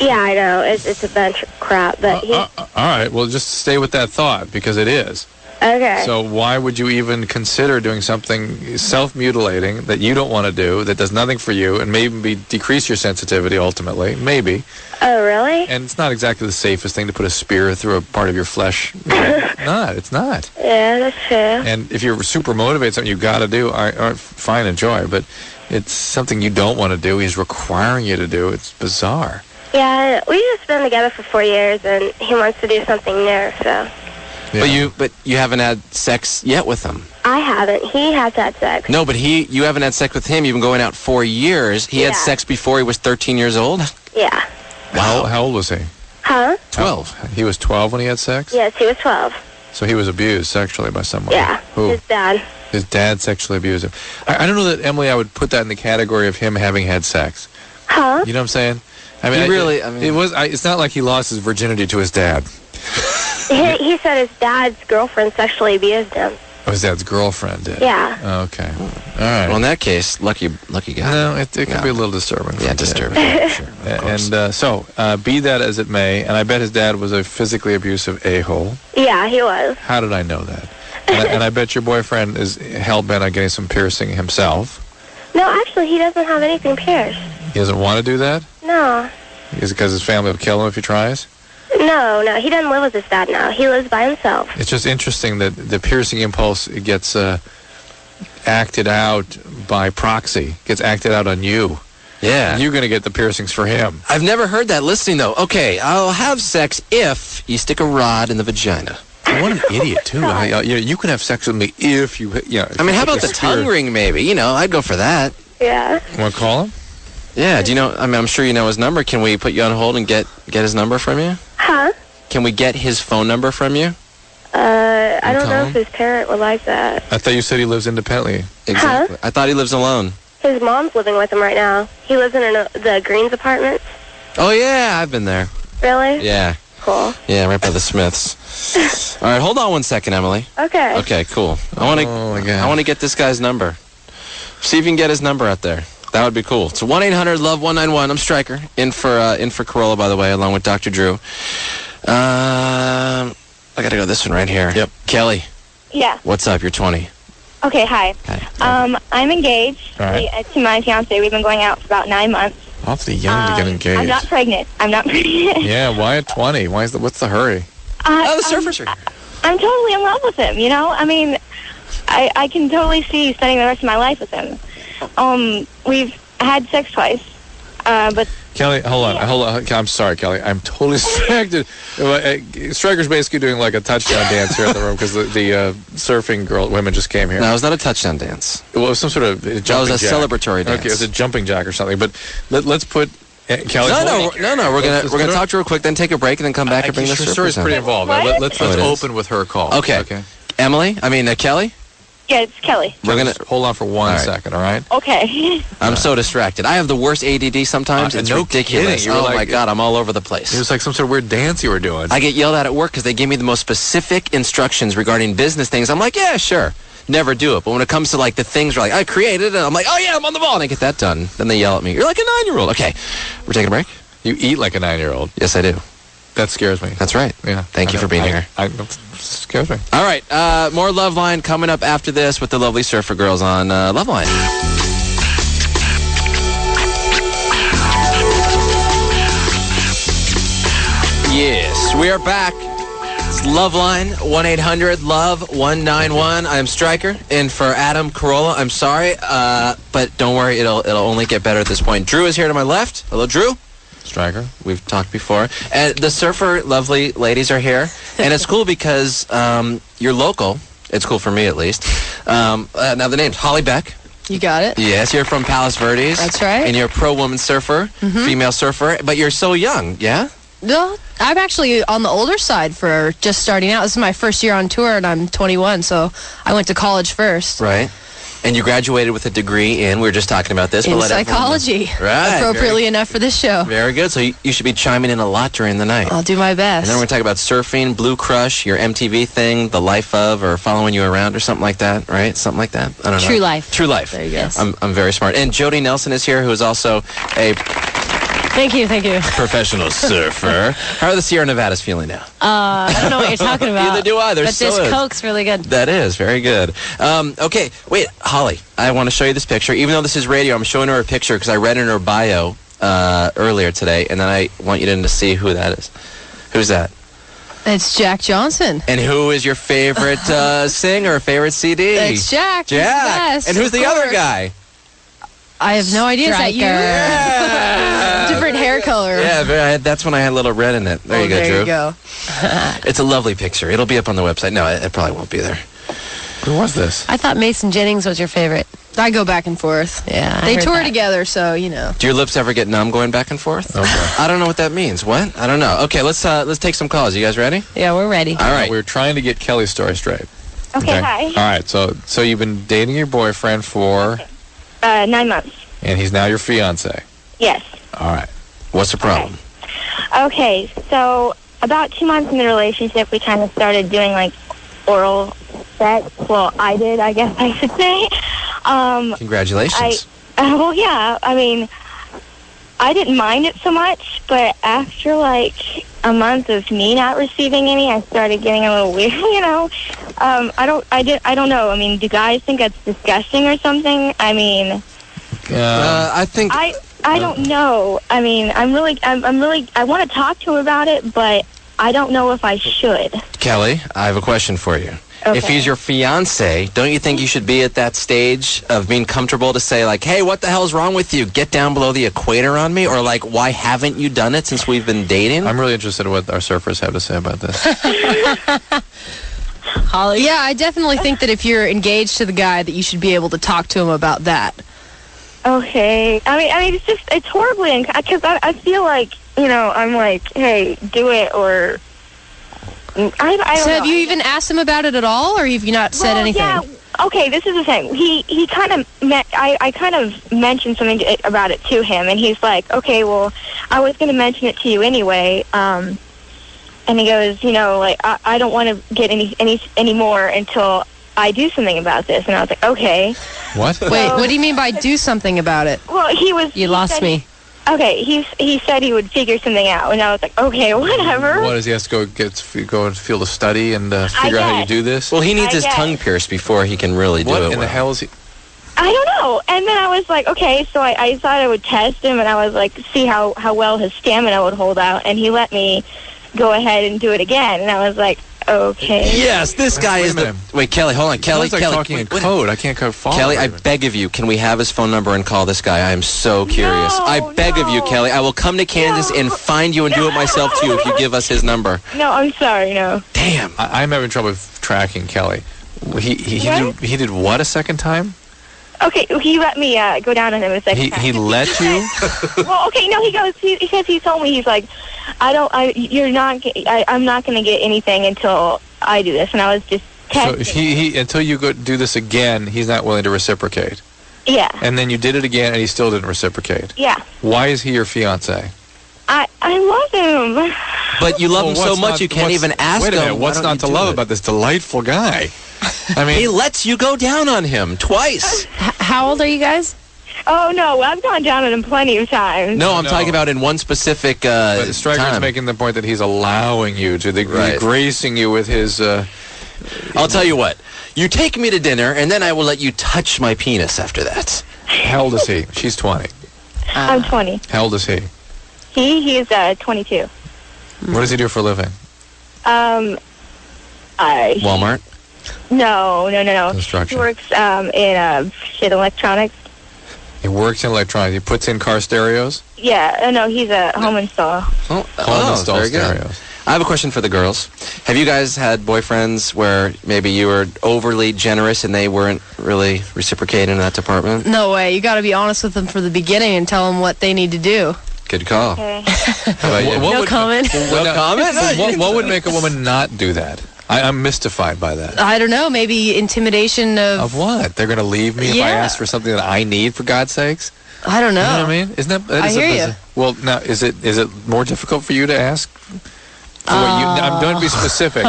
Yeah, I know. It's a bunch of crap, but all right, well, just stay with that thought, because it is. Okay. So why would you even consider doing something self-mutilating that you don't want to do, that does nothing for you, and maybe decrease your sensitivity ultimately? Maybe. Oh, really? And it's not exactly the safest thing to put a spear through a part of your flesh. It's not. Yeah, that's true. And if you're super motivated, something you got to do, all right, fine, enjoy. But it's something you don't want to do. He's requiring you to do. It's bizarre. Yeah, we've just been together for 4 years, and he wants to do something new, so... Yeah. But you haven't had sex yet with him. I haven't. He has had sex. No, but you haven't had sex with him. You've been going out 4 years. He had sex before he was 13 years old? Yeah. Wow. How old was he? Huh? 12. He was 12 when he had sex? Yes, he was 12. So he was abused sexually by someone? Yeah. Who? His dad. His dad sexually abused him. I don't know that, Emily, I would put that in the category of him having had sex. Huh? You know what I'm saying? I mean, it's not like he lost his virginity to his dad. He said his dad's girlfriend sexually abused him. Oh, his dad's girlfriend did? Yeah. Okay. All right. Well, in that case, lucky guy. No, it can be a little disturbing. Yeah, disturbing. Sure. And so, be that as it may, and I bet his dad was a physically abusive a-hole. Yeah, he was. How did I know that? And I bet your boyfriend is hell-bent on getting some piercing himself. No, actually, he doesn't have anything pierced. He doesn't want to do that? No. Is it because his family will kill him if he tries? No, he doesn't live with his dad now. He lives by himself. It's just interesting that the piercing impulse gets acted out by proxy, gets acted out on you. Yeah. You're going to get the piercings for him. I've never heard that listening, though. Okay, I'll have sex if you stick a rod in the vagina. What an idiot, too. You can have sex with me if you... I mean, how about the tongue ring, maybe? I'd go for that. Yeah. You want to call him? Yeah, do you know... I mean, I'm sure you know his number. Can we put you on hold and get his number from you? Huh? Can we get his phone number from you? I don't know if his parent would like that. I thought you said he lives independently. Exactly. Huh? I thought he lives alone. His mom's living with him right now. He lives in the Greens apartments. Oh, yeah, I've been there. Really? Yeah. Cool. Yeah, right by the Smiths. All right, hold on 1 second, Emily. Okay. Okay, cool. I want to get this guy's number. See if you can get his number out there. That would be cool. It's 1-800-LOVE-191. I'm Stryker, in for Corolla, by the way, along with Dr. Drew. I got to go this one right here. Yep. Kelly. Yeah. What's up? You're 20. Okay, hi. I'm engaged to my fiance. We've been going out for about 9 months. Awfully young to get engaged. I'm not pregnant. Yeah, why at 20? What's the hurry? The surfers are... I'm totally in love with him, I mean, I can totally see spending the rest of my life with him. We've had sex twice, but... Kelly, hold on. I'm sorry, Kelly. I'm totally distracted. Stryker's basically doing like a touchdown dance here in the room because the surfing women just came here. No, it was not a touchdown dance. Well, it was some sort of jumping jack. That was a celebratory dance. Okay, it was a jumping jack or something. But let's put Kelly. No. We're gonna talk to her real quick, then take a break, and then come back and bring the surfers in. Her story's pretty involved. Let's open with her call. Okay. Emily. Kelly. Yeah, it's Kelly. We're gonna hold on for 1 second, all right? Okay. I'm so distracted. I have the worst ADD sometimes. It's ridiculous. Oh my God, I'm all over the place. It was like some sort of weird dance you were doing. I get yelled at work because they gave me the most specific instructions regarding business things. I'm like, yeah, sure. Never do it. But when it comes to like the things where like I created it, I'm like, oh yeah, I'm on the ball, and I get that done. Then they yell at me. You're like a 9-year-old. Okay, we're taking a break. You eat like a 9-year-old. Yes, I do. That scares me. That's right. Yeah. Thank you for being here. Scares me. All right. More LoveLine coming up after this with the lovely surfer girls on LoveLine. Yes, we are back. It's LoveLine, 1-800-LOVE-191. I'm Stryker, in for Adam Carolla. I'm sorry, but don't worry, it'll only get better at this point. Drew is here to my left. Hello, Drew. Stryker. We've talked before. And the surfer lovely ladies are here. And it's cool because you're local. It's cool for me, at least. Now, the name's Holly Beck. You got it. Yes, you're from Palos Verdes. That's right. And you're a pro-woman surfer, female surfer. But you're so young, yeah? No, I'm actually on the older side for just starting out. This is my first year on tour, and I'm 21, so I went to college first. Right. And you graduated with a degree in, we were just talking about this. In psychology. Right. Appropriately enough for this show. Very good. So you should be chiming in a lot during the night. I'll do my best. And then we're going to talk about surfing, Blue Crush, your MTV thing, The Life of, or Following You Around, or something like that, right? Something like that? I don't know. True Life. True Life. There you go. I'm very smart. And Jodie Nelson is here, who is also a... Thank you. professional surfer. How are the Sierra Nevadas feeling now? I don't know what you're talking about. Neither do I. But this Coke's really good. That is very good. Okay, wait, Holly, I want to show you this picture. Even though this is radio, I'm showing her a picture because I read in her bio earlier today, and then I want you to see who that is. Who's that? It's Jack Johnson. And who is your favorite singer, favorite CD? It's Jack. He's the best, and who's the other guy? I have no idea. Stryker. Is that you? Yeah. Different hair watercolor. Yeah, that's when I had a little red in it. There you go, Drew. There you go. It's a lovely picture. It'll be up on the website. No, it probably won't be there. Who was this? I thought Mason Jennings was your favorite. I go back and forth. Yeah, they tour together, so you know. Do your lips ever get numb going back and forth? Okay. I don't know what that means. What? I don't know. Okay, let's take some calls. You guys ready? Yeah, we're ready. All right. We were trying to get Kelly's story straight. Okay, hi. All right, so you've been dating your boyfriend for 9 months. and he's now your fiance. Yes. All right. What's the problem? Okay, so about 2 months in the relationship, we kind of started doing like oral sex. Well, I did, I guess I should say. Congratulations. Well, yeah, I mean, I didn't mind it so much, but after like a month of me not receiving any, I started getting a little weird, you know. I don't know. I mean, do guys think that's disgusting or something? I mean, I think I don't know. I mean, I want to talk to him about it, but I don't know if I should. Kelly, I have a question for you. Okay. If he's your fiance, don't you think you should be at that stage of being comfortable to say, like, hey, what the hell's wrong with you? Get down below the equator on me? Or, like, why haven't you done it since we've been dating? I'm really interested in what our surfers have to say about this. Holly? Yeah, I definitely think that if you're engaged to the guy, that you should be able to talk to him about that. Okay. I mean, it's horribly, because I feel like, you know, I'm like, hey, do it, or I don't So know. have you even asked him about it at all, or have you not said anything? Yeah. Okay, this is the thing. He kind of I kind of mentioned something about it to him, and he's like, okay, well, I was going to mention it to you anyway. And he goes, you know, like I don't want to get any more until I do something about this. And I was like, okay. What? Wait, what do you mean by do something about it? Well, You lost me. Okay, he said he would figure something out, and I was like, okay, whatever. What, does he have to go and feel the study and figure out how you do this? Well, he needs I his guess. tongue pierced before he can really do it. What in the hell is he? I don't know. And then I was like, okay, so I thought I would test him, and I was like, see how well his stamina would hold out, and he let me go ahead and do it again, and I was like, okay. Yes, this guy is the... Wait, Kelly, hold on. Kelly, Sounds like talking in code. I can't follow. Kelly, I beg of you, can we have his phone number and call this guy? I am so curious. I beg of you, Kelly. I will come to Kansas and find you and do it myself to you if you give us his number. No, I'm sorry, no. Damn. I'm having trouble tracking Kelly. He did what a second time? Okay, he let me go down on him a second time. He let you? Well, okay, no, he told me, he's like, I'm not going to get anything until I do this, and I was just testing. So he until you go do this again, he's not willing to reciprocate. Yeah. And then you did it again, and he still didn't reciprocate. Yeah. Why is he your fiance? I love him. But you love him so much you can't even ask him. Wait a minute, what's not to love about this delightful guy? I mean, he lets you go down on him twice. How old are you guys? Oh, no, I've gone down on him plenty of times. No, I'm talking about in one specific but Stryker's time. making the point that he's allowing you to, he's gracing you with his... I'll tell you what. You take me to dinner, and then I will let you touch my penis after that. How old is he? She's 20. I'm 20. How old is he? He's 22. What does he do for a living? Walmart? No. Construction. He works in electronics. He works in electronics. He puts in car stereos? Yeah, no, he's a home install. Home install very good. stereos. I have a question for the girls. Have you guys had boyfriends where maybe you were overly generous and they weren't really reciprocating in that department? No way. You got to be honest with them from the beginning and tell them what they need to do. Good call. Okay. No comment. No comment? What would make a woman not do that? I'm mystified by that. I don't know. Maybe intimidation of... Of what? They're going to leave me if I ask for something that I need, for God's sakes? I don't know. You know what I mean? Isn't that... I hear you. Well, now, is it more difficult for you to ask? I'm going to be specific.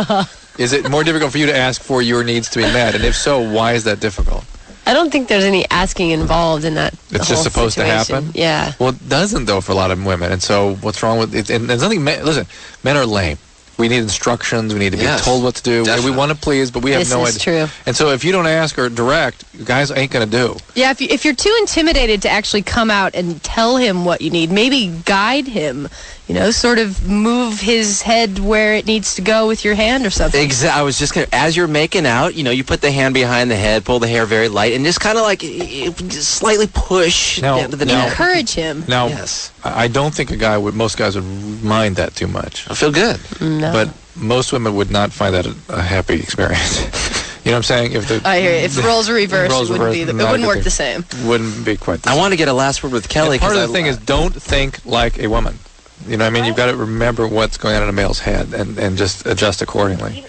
Is it more difficult for you to ask for your needs to be met? And if so, why is that difficult? I don't think there's any asking involved in that. It's just supposed to happen? Yeah. Well, it doesn't, though, for a lot of women. And so what's wrong with it? And there's nothing... Listen, men are lame. We need instructions. We need to be told what to do. Definitely. We want to please, but we have no idea. This is true. And so if you don't ask or direct, guys ain't going to do. Yeah, if you're too intimidated to actually come out and tell him what you need, maybe guide him, sort of move his head where it needs to go with your hand or something. Exactly. I was just going to, as you're making out, you put the hand behind the head, pull the hair very light, and just kind of like just slightly push down to the neck. Encourage him. Now, yes. I don't think most guys would mind that too much. I feel good. No. But most women would not find that a happy experience. You know what I'm saying? I hear you. If the roles were reversed, it wouldn't work the same. Wouldn't be quite the same. I want to get a last word with Kelly. Part of the thing is don't think like a woman. You know what I mean? You've got to remember what's going on in a male's head and just adjust accordingly.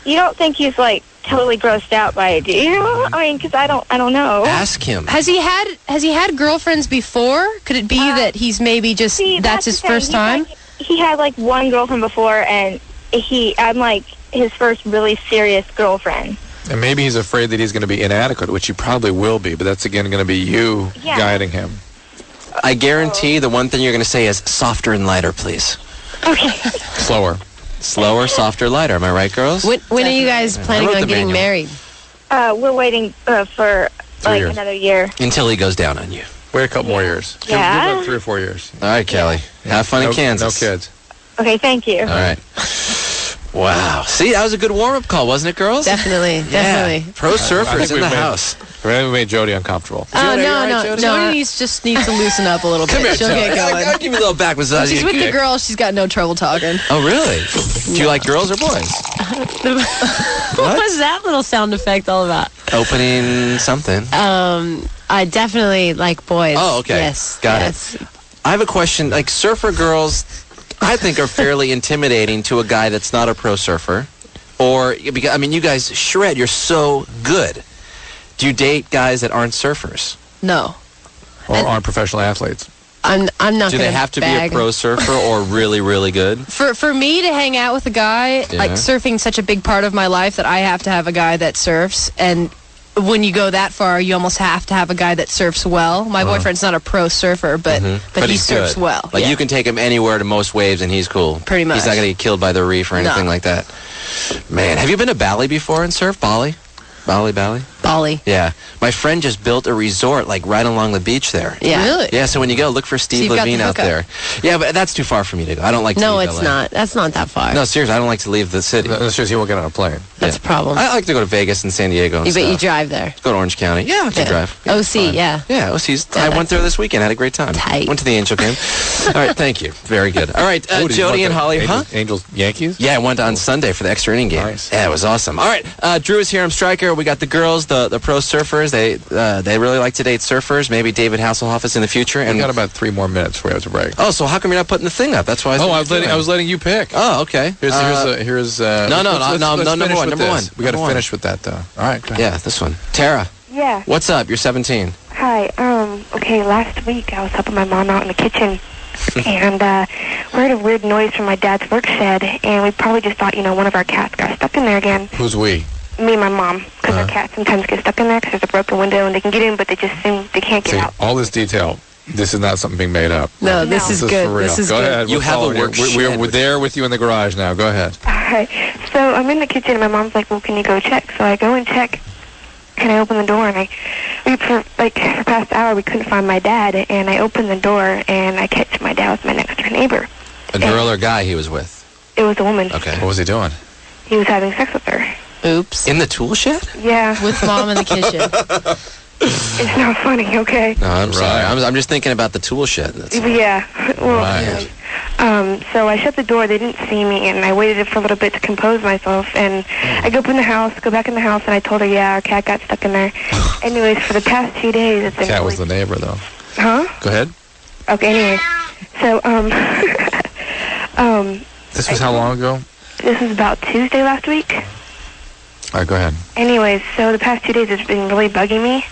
You don't think he's like totally grossed out by it, do you? I mean, because I don't know. Ask him. Has he had girlfriends before? Could it be that he's maybe just that's his first time? He had like one girlfriend before, and I'm like his first really serious girlfriend. And maybe he's afraid that he's going to be inadequate, which he probably will be, but that's again going to be you guiding him. I guarantee the one thing you're going to say is softer and lighter, please. Okay. Slower, softer, lighter. Am I right, girls? When are you guys planning on getting married? We're waiting for like another year. Until he goes down on you. Wait a couple more years. Yeah. Give it 3 or 4 years. All right, Kelly. Have fun in Kansas. No kids. Okay, thank you. All right. Wow. See, that was a good warm-up call, wasn't it, girls? Definitely. Pro surfers in the house. We made Jodie uncomfortable. No. Jodie just needs to loosen up a little bit. She'll get going. I'll give you a little back massage. She's with the girls. She's got no trouble talking. Oh, really? Do you like girls or boys? What was that little sound effect all about? Opening something. I definitely like boys. Oh, okay. Yes. Got it. I have a question. Like, surfer girls, I think, are fairly intimidating to a guy that's not a pro surfer. Or, because, I mean, you guys shred. You're so good. Do you date guys that aren't surfers? No. Or aren't professional athletes? I'm not. Do they have to be a pro surfer or really, really good? For me to hang out with a guy, like surfing's such a big part of my life that I have to have a guy that surfs. And when you go that far, you almost have to have a guy that surfs well. My boyfriend's not a pro surfer, but he surfs good. well. Like you can take him anywhere to most waves, and he's cool. Pretty much. He's not going to get killed by the reef or anything like that. Man, have you been to Bali before and surf? Bali? Bali. Yeah. My friend just built a resort like right along the beach there. Yeah. Really? Yeah, so when you go, look for Steve Levine out there. Yeah, but that's too far for me to go. I don't like to leave No, it's LA. not. That's not that far. No, seriously, I don't like to leave the city. No, seriously, you won't get on a plane. That's a problem. I like to go to Vegas and San Diego and You bet stuff. you drive there. Go to Orange County. Yeah, I can drive. Yeah, OC, yeah. Yeah, OC's. I went there this weekend. Had a great time. Tight. Went to the Angel game. All right, thank you. Very good. All right, Jodie and Holly. Angels, Yankees? Yeah, I went on Sunday for the extra inning game. Nice. Yeah, it was awesome. All right, Drew is here. I'm Stryker. We got the girls, the pro surfers. They really like to date surfers. Maybe David Hasselhoff is in the future. And we got about 3 more minutes before we have to break. Oh, so how come you're not putting the thing up? That's why. I was letting you pick. Oh, okay. Here's number one. We got to finish with that though. All right. Go ahead. Yeah, this one. Tara. Yeah. What's up? You're 17. Hi. Okay, last week I was helping my mom out in the kitchen, and we heard a weird noise from my dad's work shed, and we probably just thought, one of our cats got stuck in there again. Who's we? Me and my mom, because our cats sometimes get stuck in there because there's a broken window and they can get in, but they can't get out. All this detail. This is not something being made up. No, this is good. For real. This is Go good. ahead. You have a work shed. We're there with you in the garage now. Go ahead. All right. So I'm in the kitchen, and my mom's like, well, can you go check? So I go and check, and I open the door, and for the past hour, we couldn't find my dad, and I open the door, and I catch my dad with my next-door neighbor. A girl or guy he was with? It was a woman. Okay. What was he doing? He was having sex with her. Oops. In the tool shed? Yeah. With mom in the kitchen. It's not funny, okay? No, I'm sorry. I'm just thinking about the tool shed. Yeah. Well, right. So I shut the door. They didn't see me, and I waited for a little bit to compose myself. And I go back in the house, and I told her, yeah, our cat got stuck in there. Anyways, for the past 2 days, it's been Cat was the neighbor, though. Huh? Go ahead. Okay. Anyways, so This was how long ago? This was about Tuesday last week. All right, go ahead. Anyways, so the past 2 days it's been really bugging me,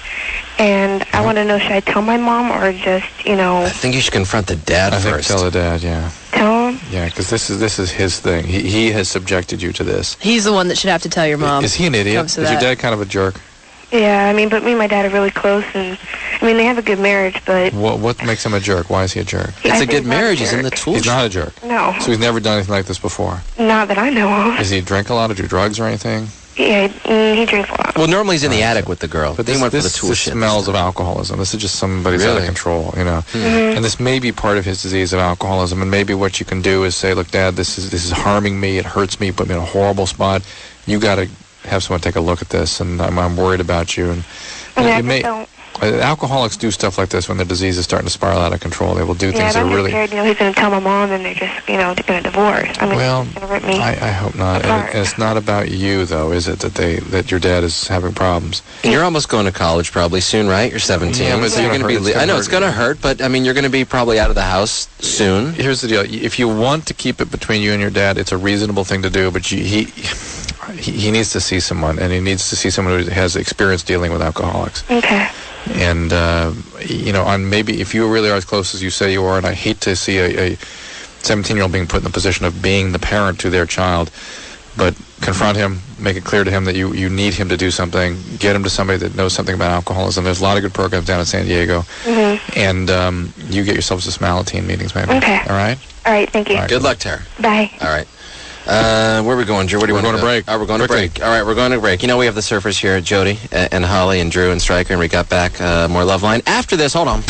and I want to know, should I tell my mom or just, I think you should confront the dad first. I think tell the dad, yeah. Tell him? Yeah, because this is his thing. He has subjected you to this. He's the one that should have to tell your mom. Is he an idiot? Is your dad kind of a jerk? Yeah, but me and my dad are really close, and they have a good marriage, but... What makes him a jerk? Why is he a jerk? It's a good marriage. He's in the tool. He's not a jerk. No. So he's never done anything like this before? Not that I know of. Does he drink a lot or do drugs or anything? Yeah, he drinks a lot. Well, normally he's in the attic with the girl. But he went for the this tool shed. smells of alcoholism. This is just somebody's out of Really? control, you know. And this may be part of his disease of alcoholism. And maybe what you can do is say, look, Dad, this is harming me. It hurts me. Put me in a horrible spot. You got to have someone take a look at this, and I'm worried about you. And Yeah, it may. Alcoholics do stuff like this when their disease is starting to spiral out of control. They will do things that I'm are really. scared, he's going to tell my mom, and they're just, going to divorce. I mean, Well, it's going to rip me. I hope not. And it's not about you, though, is it? That your dad is having problems. And you're almost going to college probably soon, right? You're 17. Yeah, but so you're going to be. I know it's going to hurt, but I mean, you're going to be probably out of the house soon. Here's the deal: if you want to keep it between you and your dad, it's a reasonable thing to do. But he needs to see someone, and he needs to see someone who has experience dealing with alcoholics. Okay. And on maybe if you really are as close as you say you are, and I hate to see a 17-year-old being put in the position of being the parent to their child, but confront him, make it clear to him that you need him to do something, get him to somebody that knows something about alcoholism. There's a lot of good programs down in San Diego, and you get yourself to Smalateen meetings, maybe. Okay. All right? All right, thank you. All right, good luck to her. Bye. All right. Where are we going, Drew? What do you want We're going to break. Oh, we're going to break. All right, we're going to break. You know, we have the surfers here, Jodie and Holly and Drew and Stryker, and we got back more LoveLine. After this, hold on.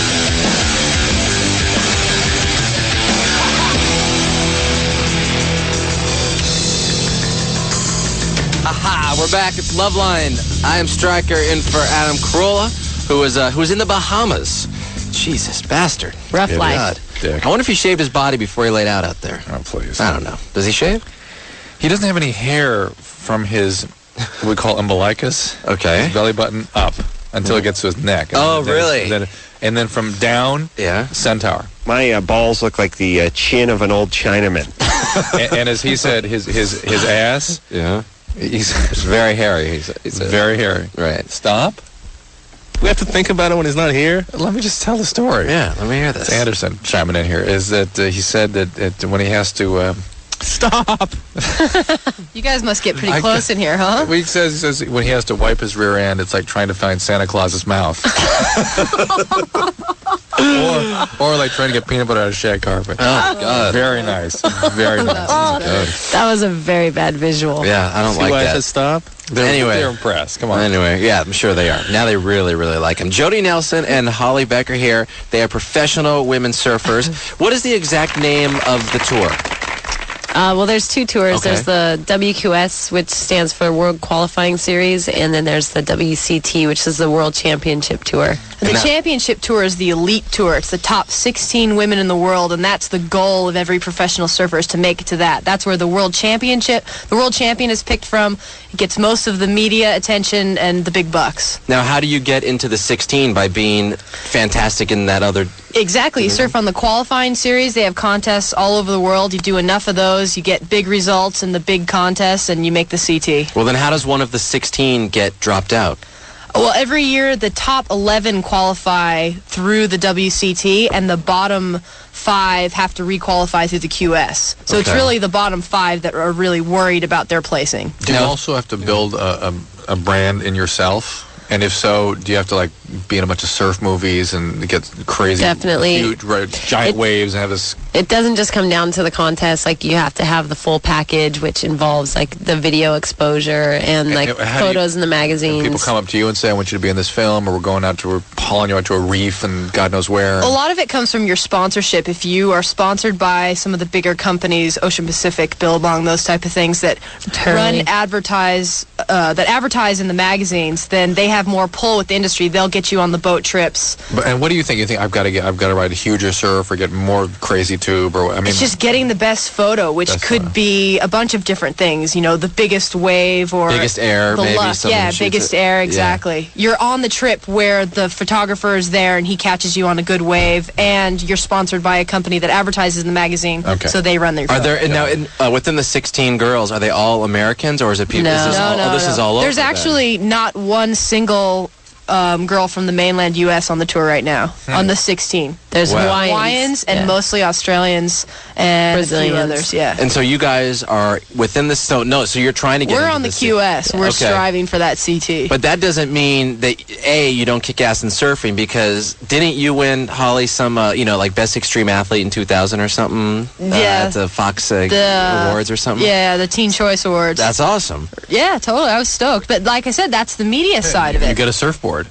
Aha, we're back. It's LoveLine. I am Stryker in for Adam Carolla, who is in the Bahamas. Jesus, bastard. Rough Yeah, life. God. Dick. I wonder if he shaved his body before he laid out there. Oh, please. I don't know. Does he shave? He doesn't have any hair from his, what we call umbilicus, Okay. his belly button up, until it gets to his neck. Oh, then- really? And then from down, Yeah. centaur. My balls look like the chin of an old Chinaman. and as he said, his ass, Yeah. he's It's very hairy. He's very hairy. right. Stop. We have to think about it when he's not here. Let me just tell the story. Yeah, let me hear this. It's Anderson chiming in here. Is that he said that when he has to... Stop. You guys must get pretty I- close in here, huh? he says when he has to wipe his rear end, it's like trying to find Santa Claus's mouth. or like trying to get peanut butter out of shag carpet. Oh, God. Very nice. Very nice. That was a very bad visual. Yeah, I don't See like why I that. said stop? They're impressed. Come on. Anyway, yeah, I'm sure they are. Now they really, really like him. Jodie Nelson and Holly Becker here. They are professional women surfers. What is the exact name of the tour? Well, there's two tours. Okay. There's the WQS, which stands for World Qualifying Series, and then there's the WCT, which is the World Championship Tour. The championship tour is the elite tour. It's the top 16 women in the world, and that's the goal of every professional surfer is to make it to that. That's where the world champion is picked from. It gets most of the media attention and the big bucks. Now, how do you get into the 16 by being fantastic in that other... Exactly. You surf on the qualifying series. They have contests all over the world. You do enough of those, you get big results in the big contests, and you make the CT. Well, then how does one of the 16 get dropped out? Well, every year the top 11 qualify through the WCT, and the bottom 5 have to requalify through the QS. So it's Okay. really the bottom 5 that are really worried about their placing. Do you also have to build a brand in yourself? And if so, do you have to like be in a bunch of surf movies and get crazy, Definitely. huge, giant waves and have this? It doesn't just come down to the contest. Like, you have to have the full package, which involves like the video exposure and like how do you- photos in the magazines. People come up to you and say, "I want you to be in this film," or "We're going out to, we're hauling you out to a reef and God knows where." A lot of it comes from your sponsorship. If you are sponsored by some of the bigger companies, Ocean Pacific, Billabong, those type of things that advertise in the magazines, then they have more pull with the industry. They'll get you on the boat trips. And what do you think? You think I've got to ride a huger surf or get more crazy tube, or I mean, It's just getting the best photo, which could be a bunch of different things. You know, the biggest wave or Biggest air, the maybe luck. someone Yeah, shoots biggest it. air, Yeah. exactly. You're on the trip where the photographer is there and he catches you on a good wave, and you're sponsored by a company that advertises in the magazine, Okay. so they run their. Are there now within the 16 girls? Are they all Americans, or is it people? No, Is this all, no, this is all over. There's then? actually not one single girl from the mainland U.S. on the tour right now, on the 16. There's Wow. Hawaiians and mostly Australians and Brazilians. a few others, yeah. And so you guys are within the... So you're trying to get We're into on the this- QS. We're Okay. striving for that CT. But that doesn't mean that, A, you don't kick ass in surfing, because didn't you win, Holly, some, like Best Extreme Athlete in 2000 or something? Yeah. At the Fox Awards or something? Yeah, the Teen Choice Awards. That's awesome. Yeah, totally. I was stoked. But like I said, that's the media side of You it. get a surfboard.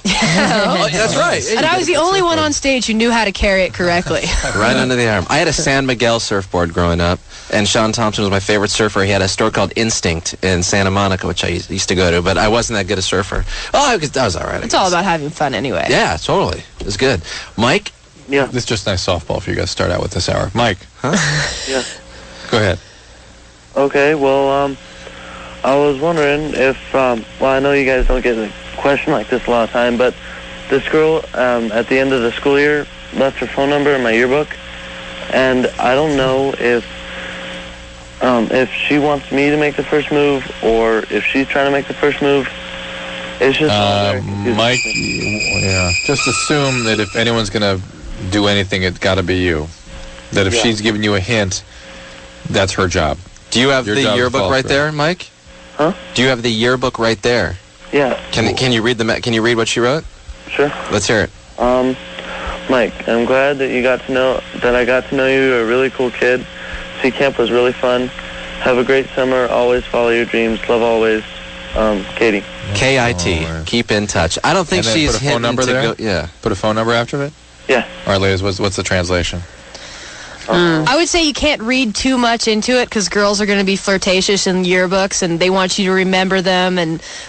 Oh, that's right. And I was the only one on stage who knew how to carry it correctly. Right under the arm. I had a San Miguel surfboard growing up, and Sean Thompson was my favorite surfer. He had a store called Instinct in Santa Monica, which I used to go to, but I wasn't that good a surfer. Oh, I was all right. It's all about having fun anyway. Yeah, totally. It was good. Mike? Yeah. This is just nice softball for you guys to start out with this hour. Mike? Huh? Yeah. Go ahead. Okay, well, I was wondering if, well, I know you guys don't get a question like this a lot of time, but this girl, at the end of the school year, left her phone number in my yearbook, and I don't know if she wants me to make the first move, or if she's trying to make the first move. It's just... Mike, yeah, just assume that if anyone's going to do anything, it's got to be you. That if she's giving you a hint, that's her job. Do you have Your the job is yearbook follow right through. there, Mike? Huh? Do you have the yearbook right there? Yeah. Can you read Can you read what she wrote? Sure. Let's hear it. Mike, I'm glad that I got to know you. You're a really cool kid. Sea camp was really fun. Have a great summer. Always follow your dreams. Love always. Katie. KIT. Keep in touch. I don't think And then she's put a phone hinting number to there? go. Yeah. Put a phone number after it? Yeah. All right, ladies, what's the translation? I would say you can't read too much into it because girls are going to be flirtatious in yearbooks and they want you to remember them.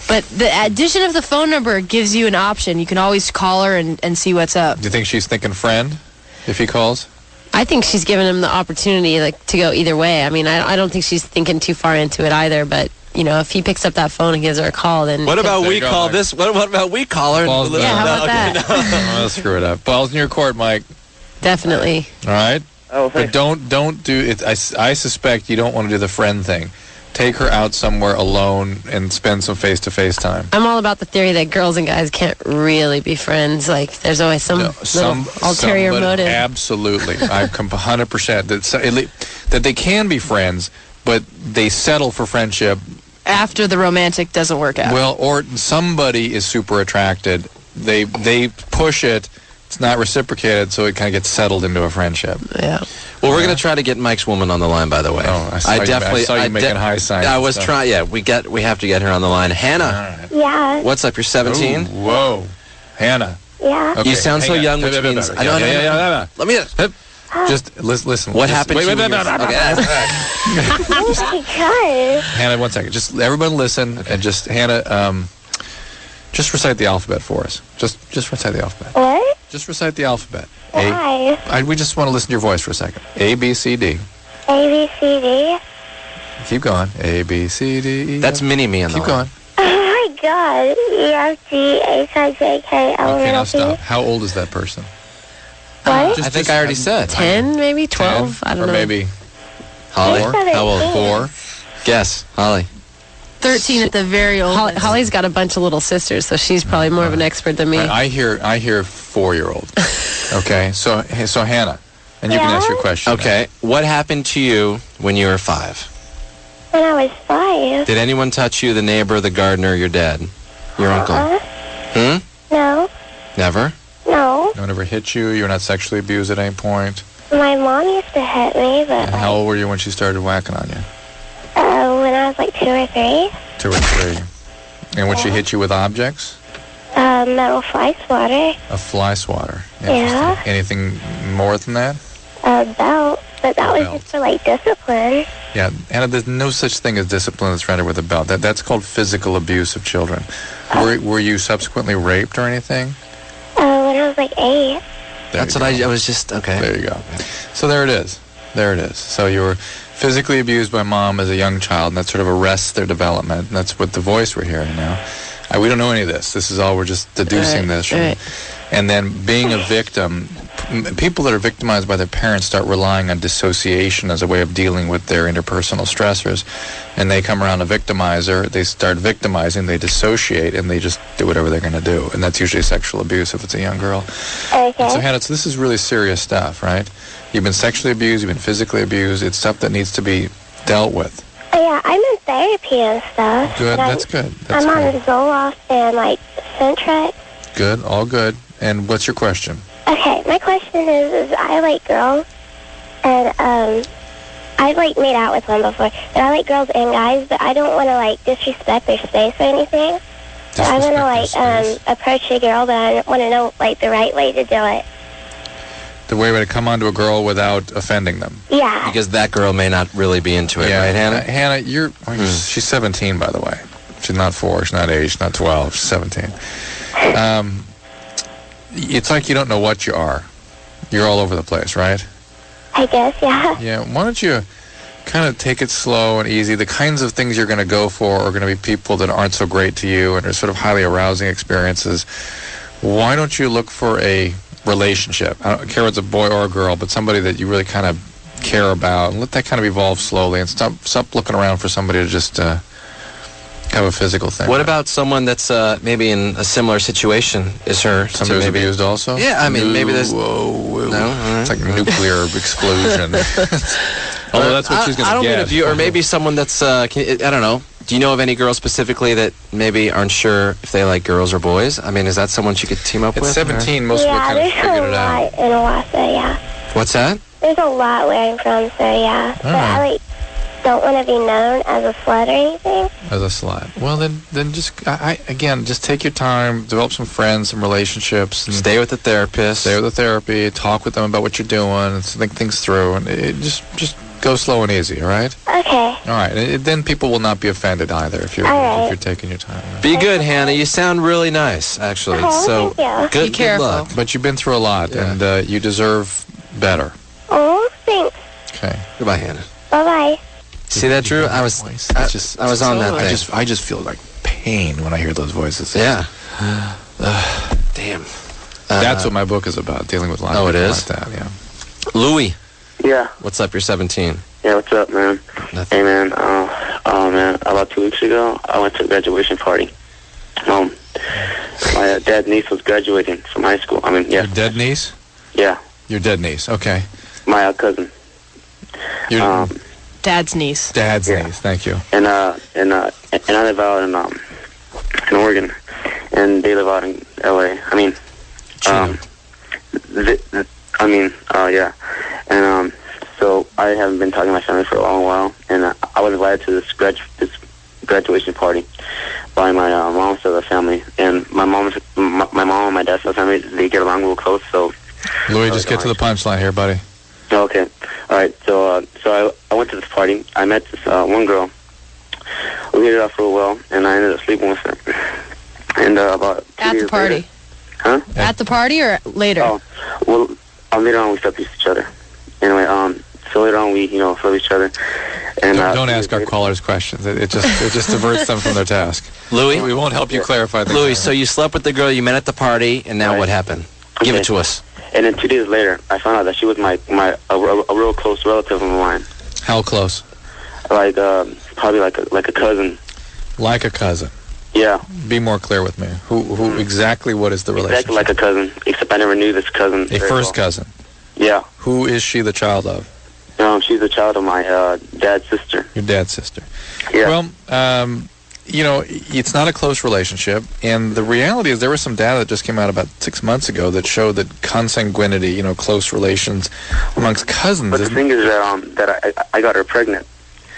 But the addition of the phone number gives you an option. You can always call her and see what's up. Do you think she's thinking friend if he calls? I think she's giving him the opportunity to go either way. I mean, I don't think she's thinking too far into it either, but if he picks up that phone and gives her a call, then... What about we call this? What about we call her? Balls Yeah, how about that? Let's screw it up. Ball's in your court, Mike. Definitely. All right? Oh, but don't do it. I suspect you don't want to do the friend thing. Take her out somewhere alone and spend some face-to-face time. I'm all about the theory that girls and guys can't really be friends. Like, there's always some ulterior motive. Absolutely. I come 100% that they can be friends, but they settle for friendship. After the romantic doesn't work out. Well, or somebody is super attracted. They push it. It's not reciprocated, so it kind of gets settled into a friendship. Yeah. Well, we're going to try to get Mike's woman on the line, by the way. Oh, I saw you making high signs. I was trying. Yeah, we have to get her on the line. Hannah. Yeah. What's up? You're 17. Ooh, whoa, Hannah. Yeah. Okay, you sound so hang on. young, which means I don't know. Let me. Just listen. What happened to you? Because. Hannah, 1 second. Just everybody listen, and just Hannah, just recite the alphabet for us. Just recite the alphabet. What? Just recite the alphabet. Why? We just want to listen to your voice for a second. A, B, C, D. A, B, C, D. Keep going. A, B, C, D, E. That's Mini-Me on the Keep line. going. Oh my God. E, F, G, H, I, J, K, L, Okay, now M, N, stop. P. How old is that person? What? I think I already said. 10, maybe 12. 10, I don't or know. maybe Holly. Four? How old? 4. Guess, Holly. 13 at the very oldest. Holly's got a bunch of little sisters, so she's probably more of an expert than me. I hear 4-year-old. Okay, so Hannah, and you can ask your question. Okay, what happened to you when you were 5? When I was 5. Did anyone touch you? The neighbor, the gardener, your dad, your uncle? No. Never. No. No one ever hit you? You were not sexually abused at any point? My mom used to hit me, but And how old were you when she started whacking on you? when I was like 2 or 3. 2 or 3. And would she hit you with objects? Metal fly swatter. A fly swatter. Yeah. Anything more than that? A belt. But that was belt. just for like discipline. Yeah, Anna, there's no such thing as discipline that's rendered with a belt. That's called physical abuse of children. Were you subsequently raped or anything? When I was like 8. That's what I was just, okay. There you go. So there it is. So you were physically abused by mom as a young child, and that sort of arrests their development. And that's what the voice we're hearing now. We don't know any of this. This is all, we're just deducing this. And then being a victim people that are victimized by their parents start relying on dissociation as a way of dealing with their interpersonal stressors, and they come around a victimizer, they start victimizing, they dissociate, and they just do whatever they're going to do, and that's usually sexual abuse if it's a young girl. Okay. And so Hannah, this is really serious stuff, right? You've been sexually abused, you've been physically abused, it's stuff that needs to be dealt with. Yeah, I'm in therapy and stuff. Good, that's good. That's I'm on good. Zoloft and, like, Centrex. Good, all good. And what's your question? Okay, my question is I like girls, and I've, like, made out with one before, and I like girls and guys, but I don't want to, like, disrespect their space or anything. So I want to, like, approach a girl, but I want to know, like, the right way to do it. The way to come onto a girl without offending them. Yeah. Because that girl may not really be into it, right, Hannah? Hannah, she's 17, by the way. She's not 4, she's not 8, she's not 12, she's 17. It's like you don't know what you are. You're all over the place, right? I guess, yeah. Yeah, why don't you kind of take it slow and easy. The kinds of things you're going to go for are going to be people that aren't so great to you and are sort of highly arousing experiences. Why don't you look for a relationship? I don't care if it's a boy or a girl, but somebody that you really kind of care about, and let that kind of evolve slowly, and stop looking around for somebody to just have a physical thing. What about someone that's maybe in a similar situation? Is her somebody who's abused also? Yeah, I mean, maybe there's no. No, it's like a nuclear explosion. Although that's what she's going to get. I don't mean abuse, or maybe someone that's I don't know. Do you know of any girls specifically that maybe aren't sure if they like girls or boys? I mean, is that someone you could team up with? At 17, most people kind of figured it out. In Owasso, yeah. What's that? There's a lot where I'm from, so yeah. But I, like, don't want to be known as a slut or anything. As a slut. Well, then just, again, just take your time, develop some friends, some relationships. And stay with the therapist. Stay with the therapy, talk with them about what you're doing, and think things through, and just go slow and easy, all right? Okay. All right. Then people will not be offended either if you're taking your time. Right? Be good, Hannah. You sound really nice, actually. So thank you. Good, Be careful. Good luck. But you've been through a lot, and you deserve better. Oh, thanks. Okay. Goodbye, Hannah. Bye-bye. See that, Drew? I was on that thing. I just feel like pain when I hear those voices. Yeah. Damn. That's what my book is about, dealing with lots of people like that, yeah. Louis. Yeah. What's up? You're 17. Yeah, what's up, man? Nothing. Hey, man. Man, about 2 weeks ago, I went to a graduation party. My dead niece was graduating from high school. I mean, yeah. Your dead niece? Yeah. Your dead niece, okay. My cousin. Your dad's niece. Dad's niece, thank you. And I live out in Oregon, and they live out in L.A. I mean, yeah. And so I haven't been talking to my family for a long while, and I was invited to this graduation party by my mom's side of the family, and my mom and my dad's side of the family, they get along real close. So Louis, just get to the punchline here, buddy. Okay, all right. So I went to this party. I met this one girl. We hit it off real well, and I ended up sleeping with her. And about 2 at days the party. later, huh? At the party or later? Oh, well, later on we slept with each other. Anyway, so later on we, slept with each other. And don't ask our callers questions. It just diverts them from their task. Louis, we won't help you clarify things. Louis, so you slept with the girl you met at the party, and now what happened? Give it to us. And then 2 days later, I found out that she was a real close relative of mine. How close? Like probably like a cousin. Like a cousin. Yeah. Be more clear with me. Who exactly? What is the relationship? Exactly like a cousin, except I never knew this cousin. A first cousin. Yeah. Who is she the child of? She's the child of my dad's sister. Your dad's sister. Yeah. Well, it's not a close relationship, and the reality is there was some data that just came out about 6 months ago that showed that consanguinity, close relations amongst cousins. But the thing is that I got her pregnant.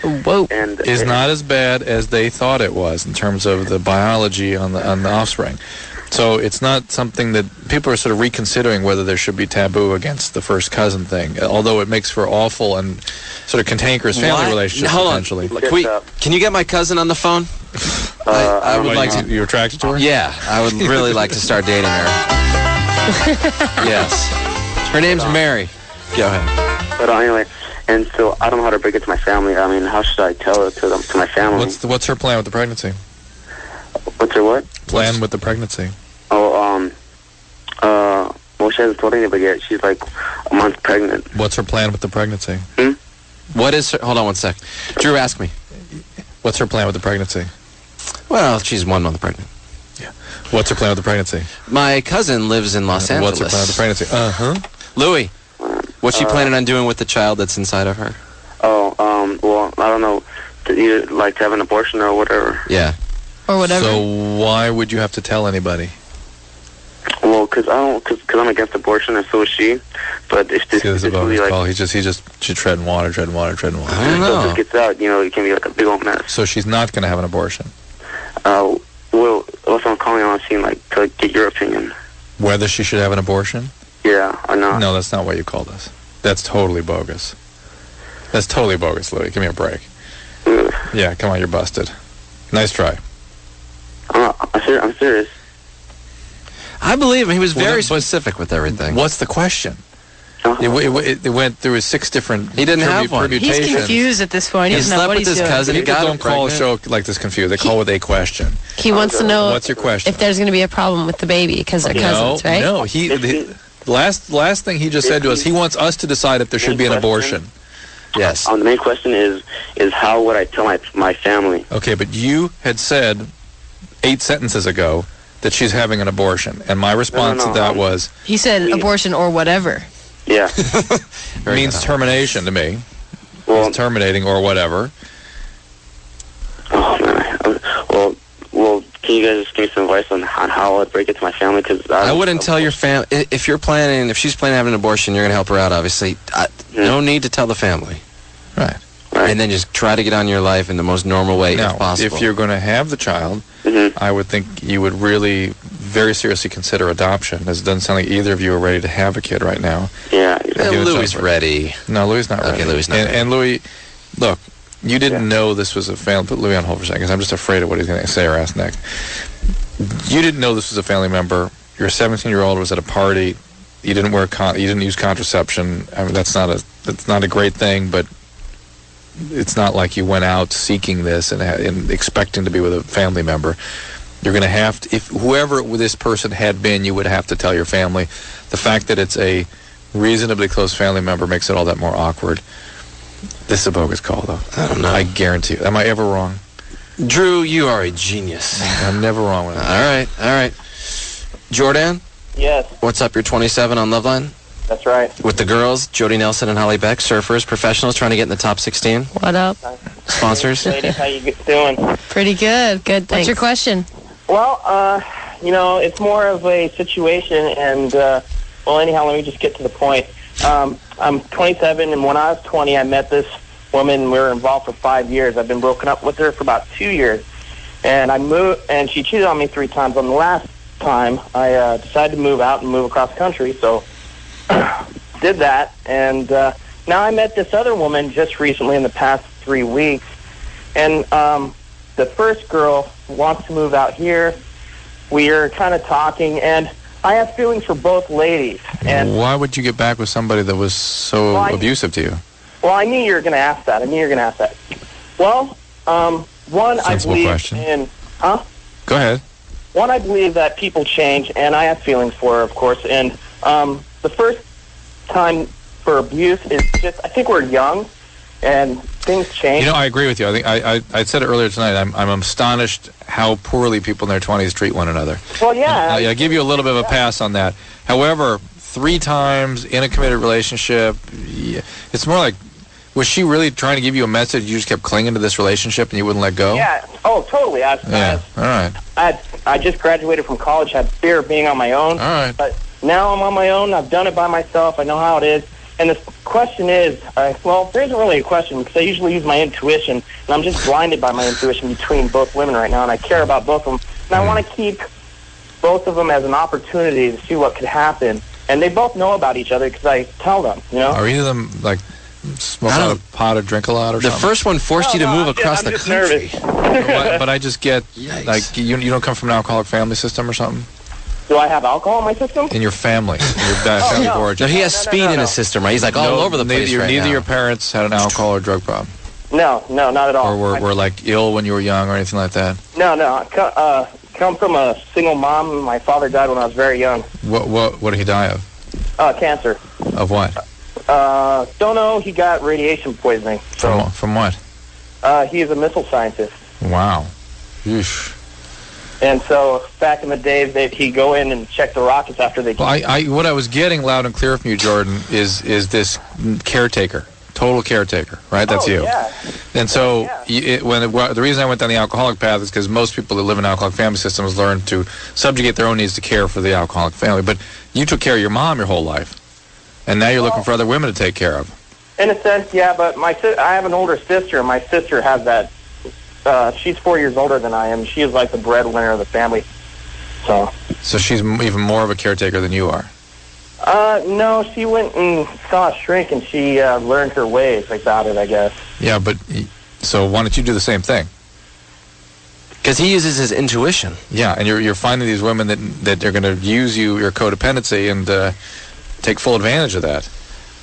Whoa. And is not as bad as they thought it was in terms of the biology on the offspring. So it's not something that people are sort of reconsidering whether there should be taboo against the first cousin thing, although it makes for awful and sort of cantankerous family relationships potentially. Can you get my cousin on the phone? I would like to. You're attracted to her? Yeah, I would really like to start dating her. Yes. Her name's Mary. Go ahead. But anyway, and so I don't know how to break it to my family. I mean, how should I tell it to my family? What's her plan with the pregnancy? What's her what? Plan with the pregnancy. Oh, well, she hasn't told anybody yet. She's like a month pregnant. What's her plan with the pregnancy? What is her... Hold on one sec. Drew, ask me. What's her plan with the pregnancy? Well, she's 1 month pregnant. Yeah. What's her plan with the pregnancy? My cousin lives in Los Angeles. What's her plan with the pregnancy? Louis, what's she planning on doing with the child that's inside of her? Well, I don't know. Either like to have an abortion or whatever. Yeah. Or whatever. So why would you have to tell anybody? Well, because I'm against abortion, and so is she. But if this is really like... She's treading water. I don't know. If this gets out, it can be like a big old mess. So she's not going to have an abortion? Well, that's what I'm calling on, seeing like to get your opinion. Whether she should have an abortion? Yeah, or not. No, that's not what you called us. That's totally bogus. That's totally bogus, Louis. Give me a break. Yeah, come on, you're busted. Nice try. I'm serious. I believe him. He was very specific with everything. What's the question? It went through 6 different. He didn't have one. He's confused at this point. He doesn't know what he's doing. Cousin. People don't call a show like this confused. They call with a question. He wants to know. What's your question? If there's going to be a problem with the baby because they're cousins, right? No. Last thing he just said to us, he wants us to decide if there should be an abortion. Yes. The main question is how would I tell my family? Okay, but you had said 8 sentences ago that she's having an abortion, and my response to that was... He said abortion or whatever. Yeah. means termination to me. Well, it's terminating or whatever. Oh, man. Well, can you guys just give me some advice on how I'd break it to my family? Because I wouldn't tell your family. If she's planning to have an abortion, you're going to help her out, obviously. No need to tell the family. Right. And then just try to get on your life in the most normal way now, if possible. If you're going to have the child, I would think you would really very seriously consider adoption, as it doesn't sound like either of you are ready to have a kid right now. Yeah. Louis ready. No, Louis not ready. Okay, Louis not ready. And Louis, look, you didn't know this was a family... Put Louis on hold for a second, because I'm just afraid of what he's going to say or ask next. You didn't know this was a family member. Your 17-year-old was at a party. You didn't wear you didn't use contraception. I mean, that's not a great thing, but it's not like you went out seeking this and expecting to be with a family member. You're going to have to, if whoever this person had been, you would have to tell your family. The fact that it's a reasonably close family member makes it all that more awkward. This is a bogus call, though. I don't know. I guarantee you. Am I ever wrong? Drew, you are a genius. I'm never wrong with that. All right. Jordan? Yes. What's up? You're 27 on LoveLine? That's right. With the girls, Jodie Nelson and Holly Beck, surfers, professionals, trying to get in the top 16. What up? Sponsors. Ladies, how you doing? Pretty good. Good, thanks. What's your question? Well, it's more of a situation, and, anyhow, let me just get to the point. I'm 27, and when I was 20, I met this woman. We were involved for 5 years. I've been broken up with her for about 2 years. And I moved, and she cheated on me 3 times. On the last time, I decided to move out and move across country, so did that. And now I met this other woman just recently in the past 3 weeks. And the first girl wants to move out here. We are kind of talking, and I have feelings for both ladies. And why would you get back with somebody that was so abusive to you? Well, I knew you were going to ask that. Well, one, I believe in... Huh? Go ahead. One, I believe that people change, and I have feelings for her, of course. And the first time for abuse is just... I think we're young, and things change. I agree with you. I think I said it earlier tonight. I'm astonished how poorly people in their 20s treat one another. Well, yeah. I give you a little bit of a pass on that. However, 3 times in a committed relationship, it's more like, was she really trying to give you a message? You just kept clinging to this relationship and you wouldn't let go? Yeah. Oh, totally. All right. I just graduated from college, had fear of being on my own. All right. But now I'm on my own. I've done it by myself. I know how it is. And the question is, there isn't really a question because I usually use my intuition, and I'm just blinded by my intuition between both women right now, and I care about both of them. And I want to keep both of them as an opportunity to see what could happen. And they both know about each other because I tell them, Are either of them, smoke out a pot or drink a lot or something? The first one forced you to move across the country. But I just get, you don't come from an alcoholic family system or something? Do I have alcohol in my system? In your family, your family of origin. No, he has speed in his system, right? He's all over the place right now. Neither your parents had an alcohol or drug problem? No, not at all. Or were ill when you were young or anything like that? No. I come from a single mom. My father died when I was very young. What did he die of? Cancer. Of what? Don't know. He got radiation poisoning. So, From what? he is a missile scientist. Wow. Yeesh. And so back in the day, he'd go in and check the rockets after they... Well, what I was getting loud and clear from you, Jordan, is this caretaker. Total caretaker, right? That's you. Yeah. And so, the reason I went down the alcoholic path is because most people that live in alcoholic family systems learn to subjugate their own needs to care for the alcoholic family. But you took care of your mom your whole life, and now you're looking for other women to take care of. In a sense, yeah, but I have an older sister, and my sister has that... she's 4 years older than I am. She is like the breadwinner of the family. So she's even more of a caretaker than you are. No, she went and saw a shrink, and she learned her ways about it, I guess. Yeah, but so why don't you do the same thing? Because he uses his intuition. Yeah, and you're finding these women that are going to use your codependency and take full advantage of that.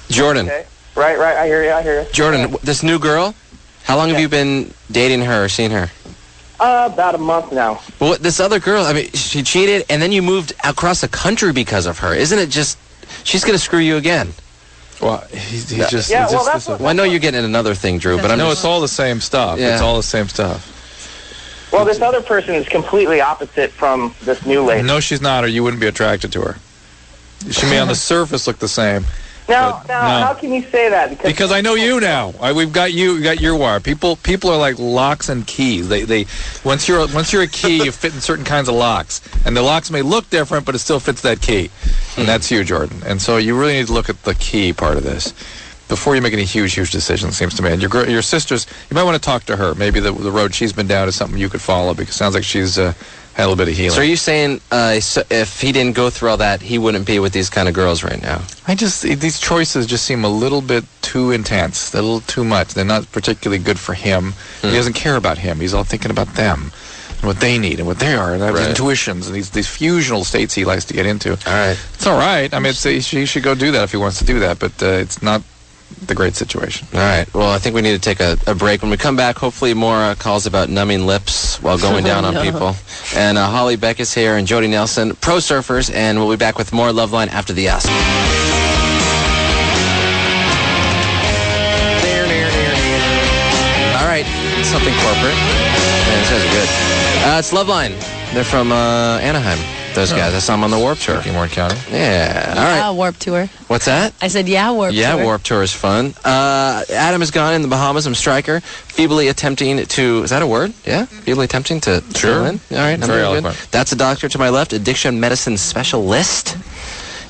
Jordan. Okay. Right, I hear you. Jordan, this new girl, how long have you been dating her or seen her? About a month now. Well, this other girl, I mean, she cheated, and then you moved across the country because of her. Isn't it just... She's going to screw you again. Well, he's just... Yeah, well, that's what... Well, I know you're getting another thing, Drew, but I'm No, it's all the same stuff. Yeah. It's all the same stuff. Well, this other person is completely opposite from this new lady. No, she's not, or you wouldn't be attracted to her. She may on the surface look the same. Now, how can you say that? Because I know you now. We've got you. We got your wire. People are like locks and keys. They once you're a key, you fit in certain kinds of locks, and the locks may look different, but it still fits that key, and that's you, Jordan. And so you really need to look at the key part of this before you make any huge decisions. It seems to me. And your sister's, you might want to talk to her. Maybe the road she's been down is something you could follow, because it sounds like she's had a little bit of healing. So are you saying if he didn't go through all that, he wouldn't be with these kind of girls right now? These choices just seem a little bit too intense, a little too much. They're not particularly good for him. He doesn't care about him. He's all thinking about them and what they need and what they are, and his intuitions and these fusional states he likes to get into. All right. It's all right. I mean, he should go do that if he wants to do that, but it's not the great situation. All right. Well, I think we need to take a break. When we come back, hopefully more calls about numbing lips while going down on people. And Holly, Beck is here, and Jodie Nelson, pro surfers, and we'll be back with more LoveLine after the ask. All right. Something corporate. Man, these guys are good. It's LoveLine. They're from Anaheim. Those guys. I saw them on the Warped Tour. Warren County. Yeah. All right. Yeah, Warped Tour. What's that? I said, Warped Tour. Yeah, Warped Tour is fun. Adam is gone in the Bahamas. I'm Stryker. Feebly attempting to... Is that a word? Yeah? Feebly attempting to... Sure. In? All right. I'm very doing eloquent. good. That's a doctor to my left, addiction medicine specialist.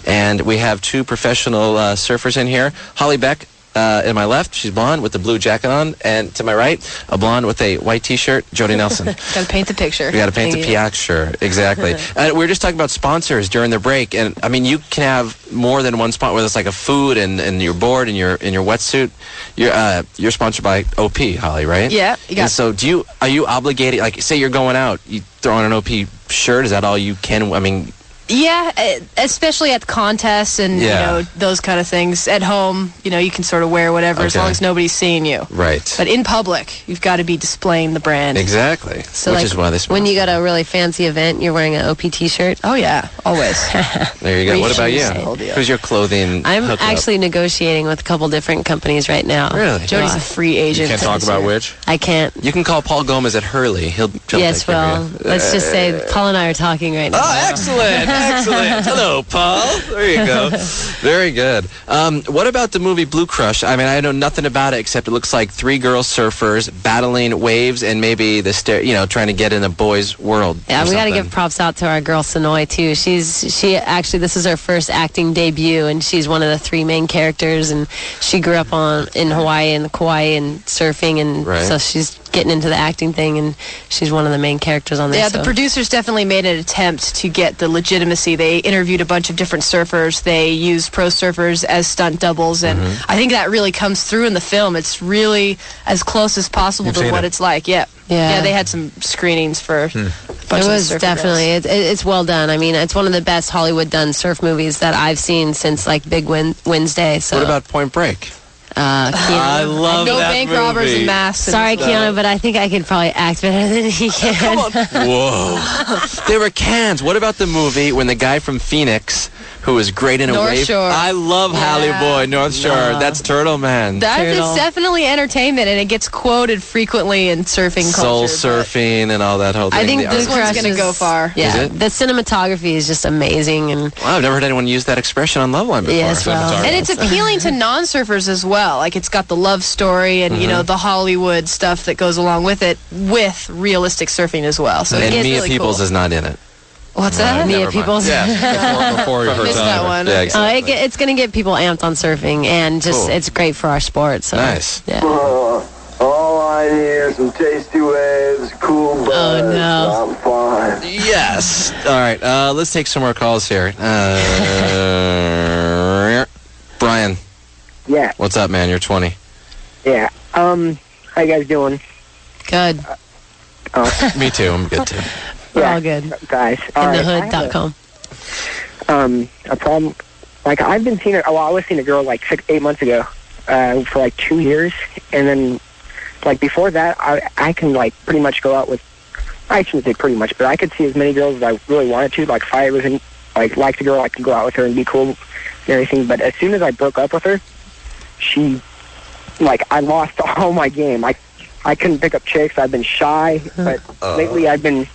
And we have two professional surfers in here. Holly Beck. In my left, she's blonde with the blue jacket on, and to my right, a blonde with a white T-shirt, Jodie Nelson. Got to paint the picture. We got to paint the picture, exactly. We were just talking about sponsors during the break, and I mean, you can have more than one sponsor, whether it's like a food and your board and your wetsuit. You're sponsored by OP, Holly, right? Yeah. And so, are you obligated? Like, say you're going out, you throw on an OP shirt. Is that all you can? I mean. Yeah, especially at contests and you know those kind of things. At home, you can sort of wear whatever as long as nobody's seeing you. Right. But in public, you've got to be displaying the brand. Exactly. So which like is why they sponsor. when you got a really fancy event, you're wearing an OP T-shirt. Oh yeah, always. There you go. What about you? Who's your clothing? I'm actually negotiating with a couple different companies right now. Really? Jody's a free agent. You can't talk about which? I can't. You can call Paul Gomez at Hurley. He'll yes, take care well, of you. let's just say Paul and I are talking right now. Oh, excellent, excellent. Hello, Paul. There you go. Very good. What about the movie Blue Crush? I mean, I know nothing about it except it looks like three girl surfers battling waves and maybe trying to get in a boy's world. Yeah, we got to give props out to our girl Sonoy too. She actually, this is her first acting debut, and she's one of the three main characters. And she grew up in Hawaii and Kauai and surfing, and so she's getting into the acting thing, and she's one of the main characters on this. Yeah, the producers definitely made an attempt to get the legitimacy. They interviewed a bunch of different surfers. They used pro surfers as stunt doubles, and I think that really comes through in the film. It's really as close as possible to what it's like. Yeah, they had some screenings for a bunch it was of definitely it's well done. I mean, it's one of the best Hollywood done surf movies that I've seen since like Big Wednesday. So what about Point Break? I love no that bank movie. robbers and masks. Sorry, Keanu, but I think I could probably act better than he can. Come on. Whoa. There were cans. What about the movie when the guy from Phoenix, who is great in a North wave. Shore. I love Holly Boy, North Shore. That's Turtle Man. That is definitely entertainment, and it gets quoted frequently in surfing Soul culture. surfing and all that whole thing. I think this one's going to go far. Yeah, Is it? the cinematography is just amazing, and Wow, I've never heard anyone use that expression on LoveLine before. Yes, well. And it's appealing to non-surfers as well. Like, it's got the love story and, you know, the Hollywood stuff that goes along with it, with realistic surfing as well. So and it's Mia really Peoples cool. is not in it. What's that? Mia Peoples. Yeah, before her Missed that one. Yeah, exactly. It's going to get people amped on surfing, and just it's great for our sport. So. Nice. Yeah. All I need is some tasty waves, cool buzz. Oh, no. I'm fine. Yes. All right. Let's take some more calls here. Brian. Yeah. What's up, man? You're 20. Yeah. How you guys doing? Good. Me too. I'm good too. We're all good. Guys. All right, InTheHood.com. A problem. Like, I've been seeing it. Well, I was seeing a girl like 8 months ago for like 2 years. And then, like, before that, I can, like, pretty much go out with, I shouldn't say pretty much, but I could see as many girls as I really wanted to. Like, if I was in, like, liked a girl, I could go out with her and be cool and everything. But as soon as I broke up with her, she, like, I lost all my game. I couldn't pick up chicks. I've been shy, but lately I've been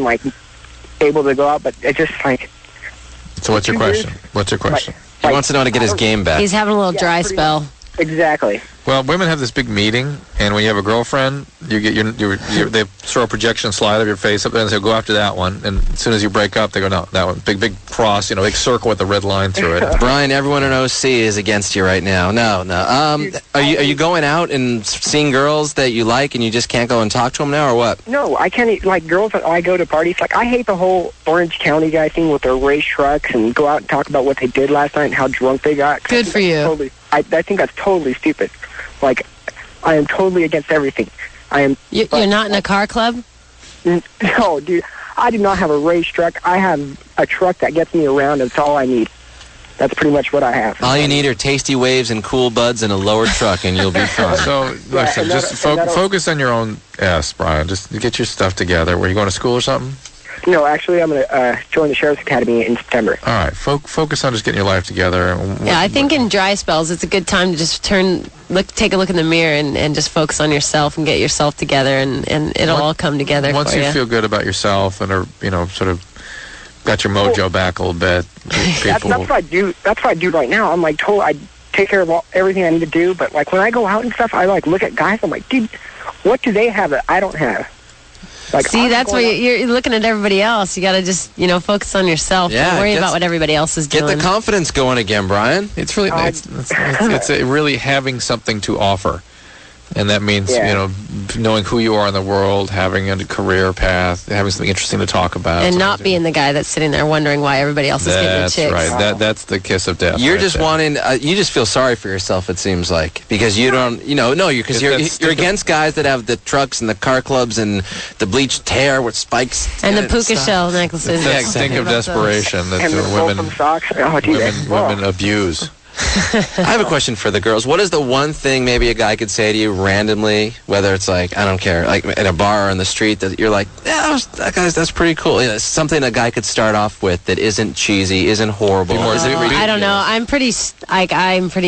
like able to go out, but it just like. So what's your question? What's your question? He wants to know how to get his game back. He's having a little dry spell. Exactly. Well, women have this big meeting, and when you have a girlfriend, you get they throw a projection slide of your face up there and say, go after that one. And as soon as you break up, they go, no, that one. Big cross, big circle with a red line through it. Brian, everyone in OC is against you right now. No. Are you going out and seeing girls that you like and you just can't go and talk to them now, or what? No, I can't. Like, girls that I go to parties, like, I hate the whole Orange County guy thing with their race trucks and go out and talk about what they did last night and how drunk they got. Good for you. I think that's totally stupid. Like, I am totally against everything. I am. You're not in a car club? No, dude. I do not have a race truck. I have a truck that gets me around. That's all I need. That's pretty much what I have. All you need are tasty waves and cool buds and a lower truck, and you'll be fine. So, like I said, just focus on your own ass, Brian. Just get your stuff together. Were you going to school or something? No, actually, I'm going to join the Sheriff's Academy in September. All right. Focus on just getting your life together. Yeah, I think in dry spells, it's a good time to just take a look in the mirror and just focus on yourself and get yourself together, and it'll all come together once for you. Once you feel good about yourself and are, sort of got your mojo back a little bit, that's what I do. That's what I do right now. I'm like, I take care of everything I need to do, but like when I go out and stuff, I like look at guys. I'm like, dude, what do they have that I don't have? Like, see, that's where you're looking at everybody else. You got to just, focus on yourself. Yeah, Don't worry about what everybody else is doing. Get the confidence going again, Brian. It's really, it's really having something to offer. And that means, knowing who you are in the world, having a career path, having something interesting to talk about. And not being the guy that's sitting there wondering why everybody else is getting the chicks. That's right. That's the kiss of death. You're just wanting, you just feel sorry for yourself, it seems like. Because you don't, because you're against guys that have the trucks and the car clubs and the bleached hair with spikes. And the puka shell necklaces. It's that stink of desperation that women abuse. I have a question for the girls. What is the one thing maybe a guy could say to you randomly, whether it's like, I don't care, like in a bar or in the street, that you're like, yeah, that's pretty cool. Something a guy could start off with that isn't cheesy, isn't horrible. I don't know. I'm pretty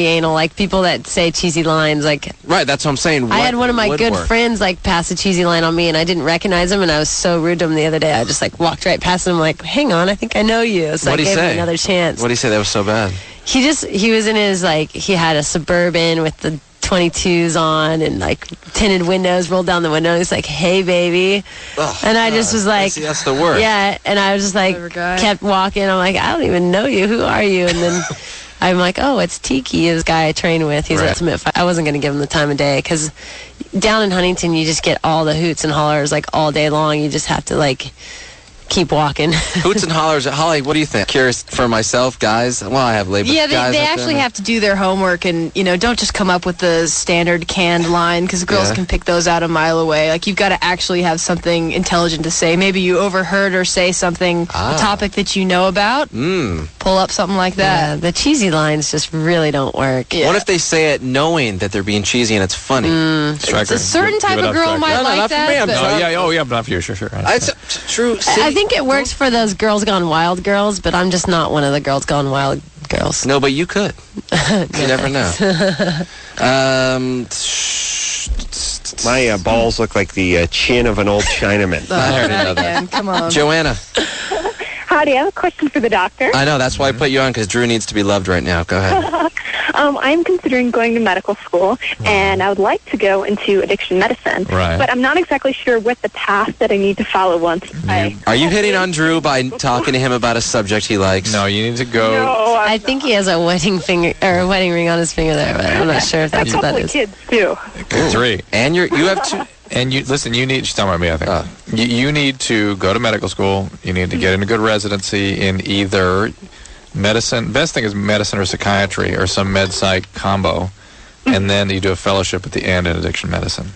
anal. Like people that say cheesy lines. Like right, that's what I'm saying. I had one of my good friends like pass a cheesy line on me, and I didn't recognize him, and I was so rude to him the other day. I just like walked right past him, like, hang on, I think I know you. So I gave him another chance. What did he say that was so bad? He was in his, like, he had a Suburban with the 22s on and, like, tinted windows, rolled down the window. He's like, hey, baby. Oh, and I just was like. See, that's the worst. Yeah, and I was just like, kept walking. I'm like, I don't even know you. Who are you? And then I'm like, oh, it's Tiki, this guy I train with. He's Ultimate Fighter. I wasn't going to give him the time of day because down in Huntington, you just get all the hoots and hollers, like, all day long. You just have to, like, keep walking. Hoots and hollers. Holly, what do you think? Curious for myself, guys. Well, I have labor. Yeah, they actually have to do their homework and, don't just come up with the standard canned line because girls can pick those out a mile away. Like, you've got to actually have something intelligent to say. Maybe you overheard or say something, a topic that you know about. pull up something like that. Yeah, the cheesy lines just really don't work. What if they say it knowing that they're being cheesy and it's funny? It's a certain type of girl might like that. But not for you. Sure. It's true. I think it works for those Girls Gone Wild girls, but I'm just not one of the Girls Gone Wild girls. No, but you could. You never know. My balls look like the chin of an old Chinaman. I already know that. Come on. Joanna. Howdy, I have a question for the doctor. I know, that's why I put you on, because Drew needs to be loved right now. Go ahead. I'm considering going to medical school, and I would like to go into addiction medicine. Right. But I'm not exactly sure what the path that I need to follow once Are you hitting on Drew by talking to him about a subject he likes? No, you need to go. No, I think he has a wedding ring on his finger there, but I'm not sure if that's what that is. kids, too. 3. And you have 2. And you listen. You need. She's talking about me. I think. You need to go to medical school. You need to get in a good residency in either medicine. Best thing is medicine or psychiatry or some med psych combo, and then you do a fellowship at the end in addiction medicine.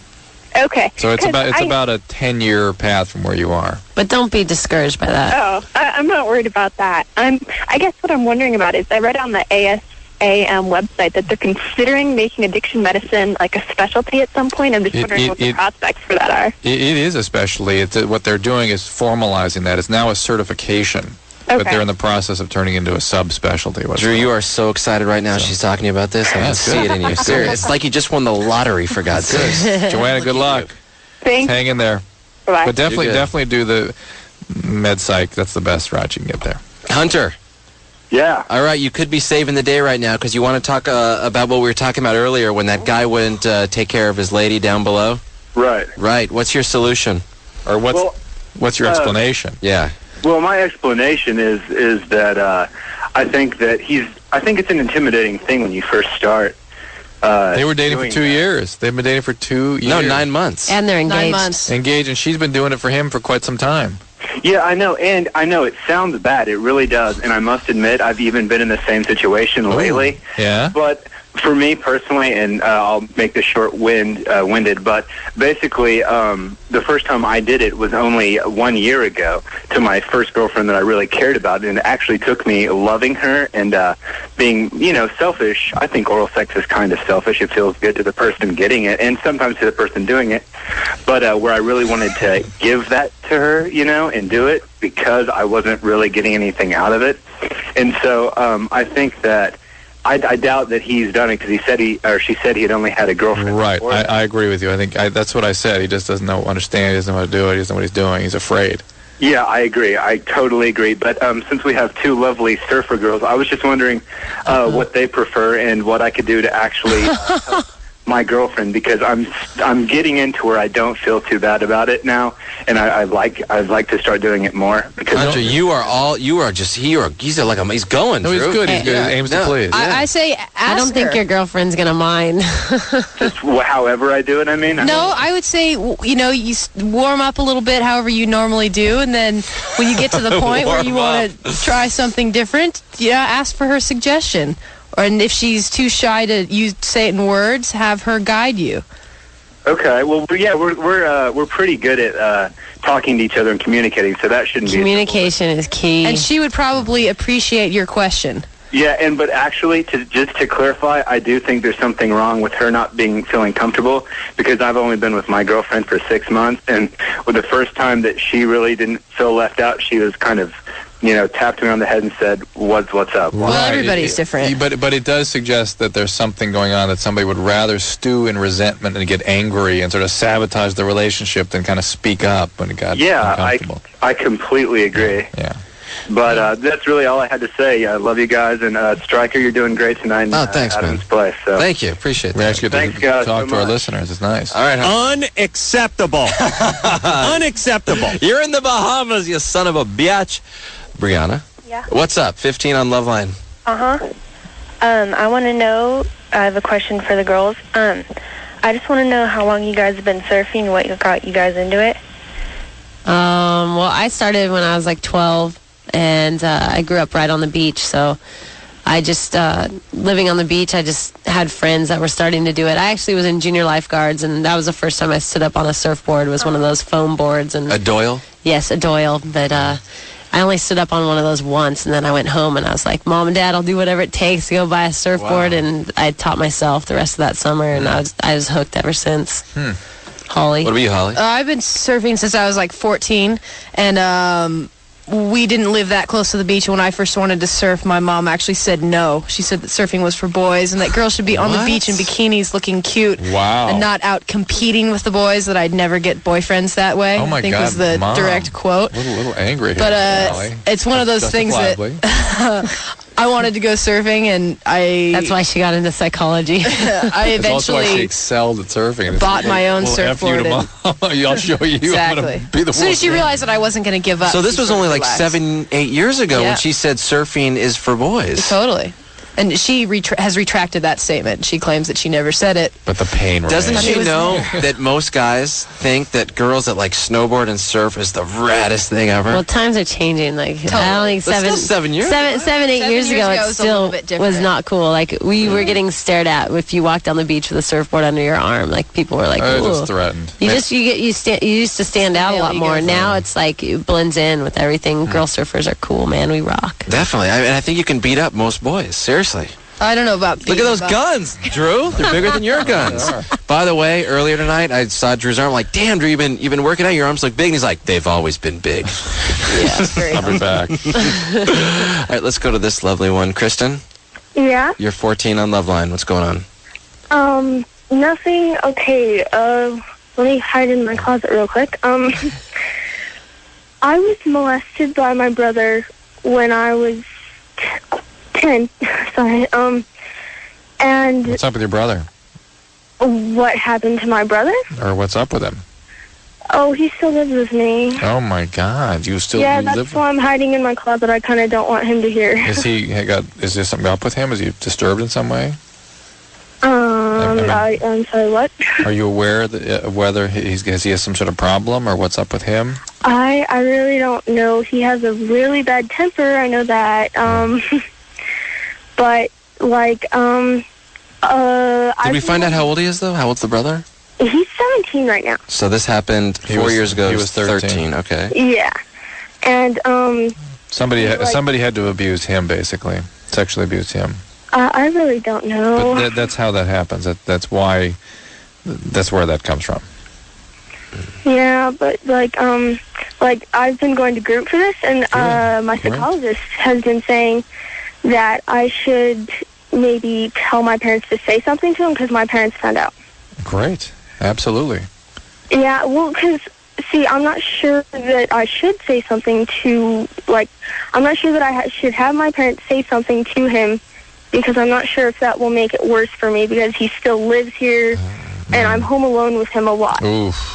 Okay. So it's about a 10-year path from where you are. But don't be discouraged by that. Oh, I'm not worried about that. I guess what I'm wondering about is I read on the ASAM website that they're considering making addiction medicine like a specialty at some point. I'm just wondering what the prospects for that are. It is a specialty. What they're doing is formalizing that. It's now a certification. Okay. But they're in the process of turning into a subspecialty. Drew, you are so excited right now. She's talking to you about this. I can see it in you. Seriously. It's like you just won the lottery, for God's sake. Joanna, good luck. Thanks. Hang in there. Bye-bye. But definitely do the med psych. That's the best route you can get there. Hunter. Yeah. All right, you could be saving the day right now because you want to talk about what we were talking about earlier when that guy wouldn't take care of his lady down below. Right. Right. What's your solution? Or what's your explanation? Yeah. Well, my explanation is that I think it's an intimidating thing when you first start. They were dating for 2 years. They've been dating for 2 years. No, 9 months. And they're engaged. 9 months. Engaged, and she's been doing it for him for quite some time. Yeah, I know, and I know it sounds bad. It really does, and I must admit I've even been in the same situation lately. Yeah. But for me personally, and I'll make this short-winded, but basically the first time I did it was only 1 year ago to my first girlfriend that I really cared about, and it actually took me loving her and being, selfish. I think oral sex is kind of selfish. It feels good to the person getting it, and sometimes to the person doing it. But where I really wanted to give that to her, and do it because I wasn't really getting anything out of it. And so I think that I doubt that he's done it because she said he had only had a girlfriend. Right. I agree with you. I think that's what I said. He just doesn't understand. He doesn't know how to do it. He doesn't know what he's doing. He's afraid. Yeah, I agree. I totally agree. But since we have 2 lovely surfer girls, I was just wondering what they prefer and what I could do to actually help my girlfriend, because I'm getting into where I don't feel too bad about it now, and I'd like to start doing it more. Because Hunter, he's going. No, he's Drew. good. He's good. He aims to please. I say ask I don't think her. your girlfriend's going to mind. just however I do it, I mean. No, I would say, you warm up a little bit however you normally do, and then when you get to the point where you want to try something different, ask for her suggestion. And if she's too shy to say it in words, have her guide you. Okay. Well, yeah, we're pretty good at talking to each other and communicating, so that shouldn't be. Communication is key. And she would probably appreciate your question. Yeah, but actually, just to clarify, I do think there's something wrong with her not feeling comfortable, because I've only been with my girlfriend for 6 months, and with the first time that she really didn't feel left out, she was kind of, tapped me on the head and said, what's up? Well, everybody's different. But it does suggest that there's something going on, that somebody would rather stew in resentment and get angry and sort of sabotage the relationship than kind of speak up when it got uncomfortable. I completely agree. Yeah. But that's really all I had to say. I love you guys, and Stryker, you're doing great tonight. Thanks, Adam's man. Place, so. Thank you. Appreciate that. We actually get to talk to our listeners. It's nice. All right. Unacceptable. Unacceptable. You're in the Bahamas, you son of a biatch. Brianna? Yeah. What's up? 15 on LoveLine. I want to know, I have a question for the girls. I just want to know how long you guys have been surfing, what got you guys into it. Well, I started when I was like 12, and I grew up right on the beach, so I just, living on the beach, I just had friends that were starting to do it. I actually was in junior lifeguards, and that was the first time I stood up on a surfboard. It was one of those foam boards. And a Doyle? Yes, a Doyle, but I only stood up on one of those once, and then I went home and I was like, Mom and Dad, I'll do whatever it takes to go buy a surfboard. Wow. And I taught myself the rest of that summer, and I was hooked ever since. Holly. What about you, Holly? I've been surfing since I was like 14, and we didn't live that close to the beach. When I first wanted to surf, my mom actually said no. She said that surfing was for boys and that girls should be on the beach in bikinis looking cute and not out competing with the boys, that I'd never get boyfriends that way. Oh my I think God, was the Mom. direct quote. A little angry here. But Holly. it's one of those things that I wanted to go surfing, and That's why she got into psychology. I That's also why she eventually excelled at surfing. bought my own surfboard. I'll show you. I'm Exactly. gonna be the As soon as she realized that I wasn't going to give up. So this she was sort of only like relaxed. 7-8 years ago Yeah. when she said surfing is for boys. Totally. And she has retracted that statement. She claims that she never said it. But the pain Doesn't remains. she know that most guys think that girls that like snowboard and surf is the raddest thing ever? Well, times are changing. Like I don't think That's still 7 years. 8 years ago, it was a still little bit different. was not cool. Like we were getting stared at if you walked down the beach with a surfboard under your arm. Like people were like, Just "Ooh." threatened. You used to stand out a lot more. Now it's like it blends in with everything. Girl surfers are cool, man. We rock. Definitely. I think you can beat up most boys. Seriously. I don't know about Look at those guns, Drew. They're bigger than your guns. By the way, earlier tonight, I saw Drew's arm. Like, damn, Drew, you've been working out. Your arms look big. And he's like, they've always been big. I'll be back. All right, let's go to this lovely one. Kristen, Yeah. you're 14 on LoveLine. What's going on? Nothing. Okay. Let me hide in my closet real quick. I was molested by my brother when I was 10. Sorry. And What's up with your brother? what happened to my brother? Or what's up with him? Oh, he still lives with me. Oh my God! You still Yeah, you that's live? why I'm hiding in my closet. I kind of don't want him to hear. Is there something up with him? Is he disturbed in some way? I'm sorry, what? Are you aware that, whether he has some sort of problem or what's up with him? I really don't know. He has a really bad temper. I know that. But like Did we find out how old he is, though? How old's the brother? He's 17 right now. So this happened 4 years ago. He was 13. Okay. Yeah. And Somebody had to abuse him, basically. Sexually abuse him. I really don't know. But that's how that happens. That's where that comes from. Yeah, but like I've been going to group for this, and my psychologist has been saying that I should maybe tell my parents to say something to him because my parents found out. Great. Absolutely. Yeah, well, because, see, I'm not sure that I should say something to, I'm not sure that I should have my parents say something to him because I'm not sure if that will make it worse for me because he still lives here and I'm home alone with him a lot. Oof.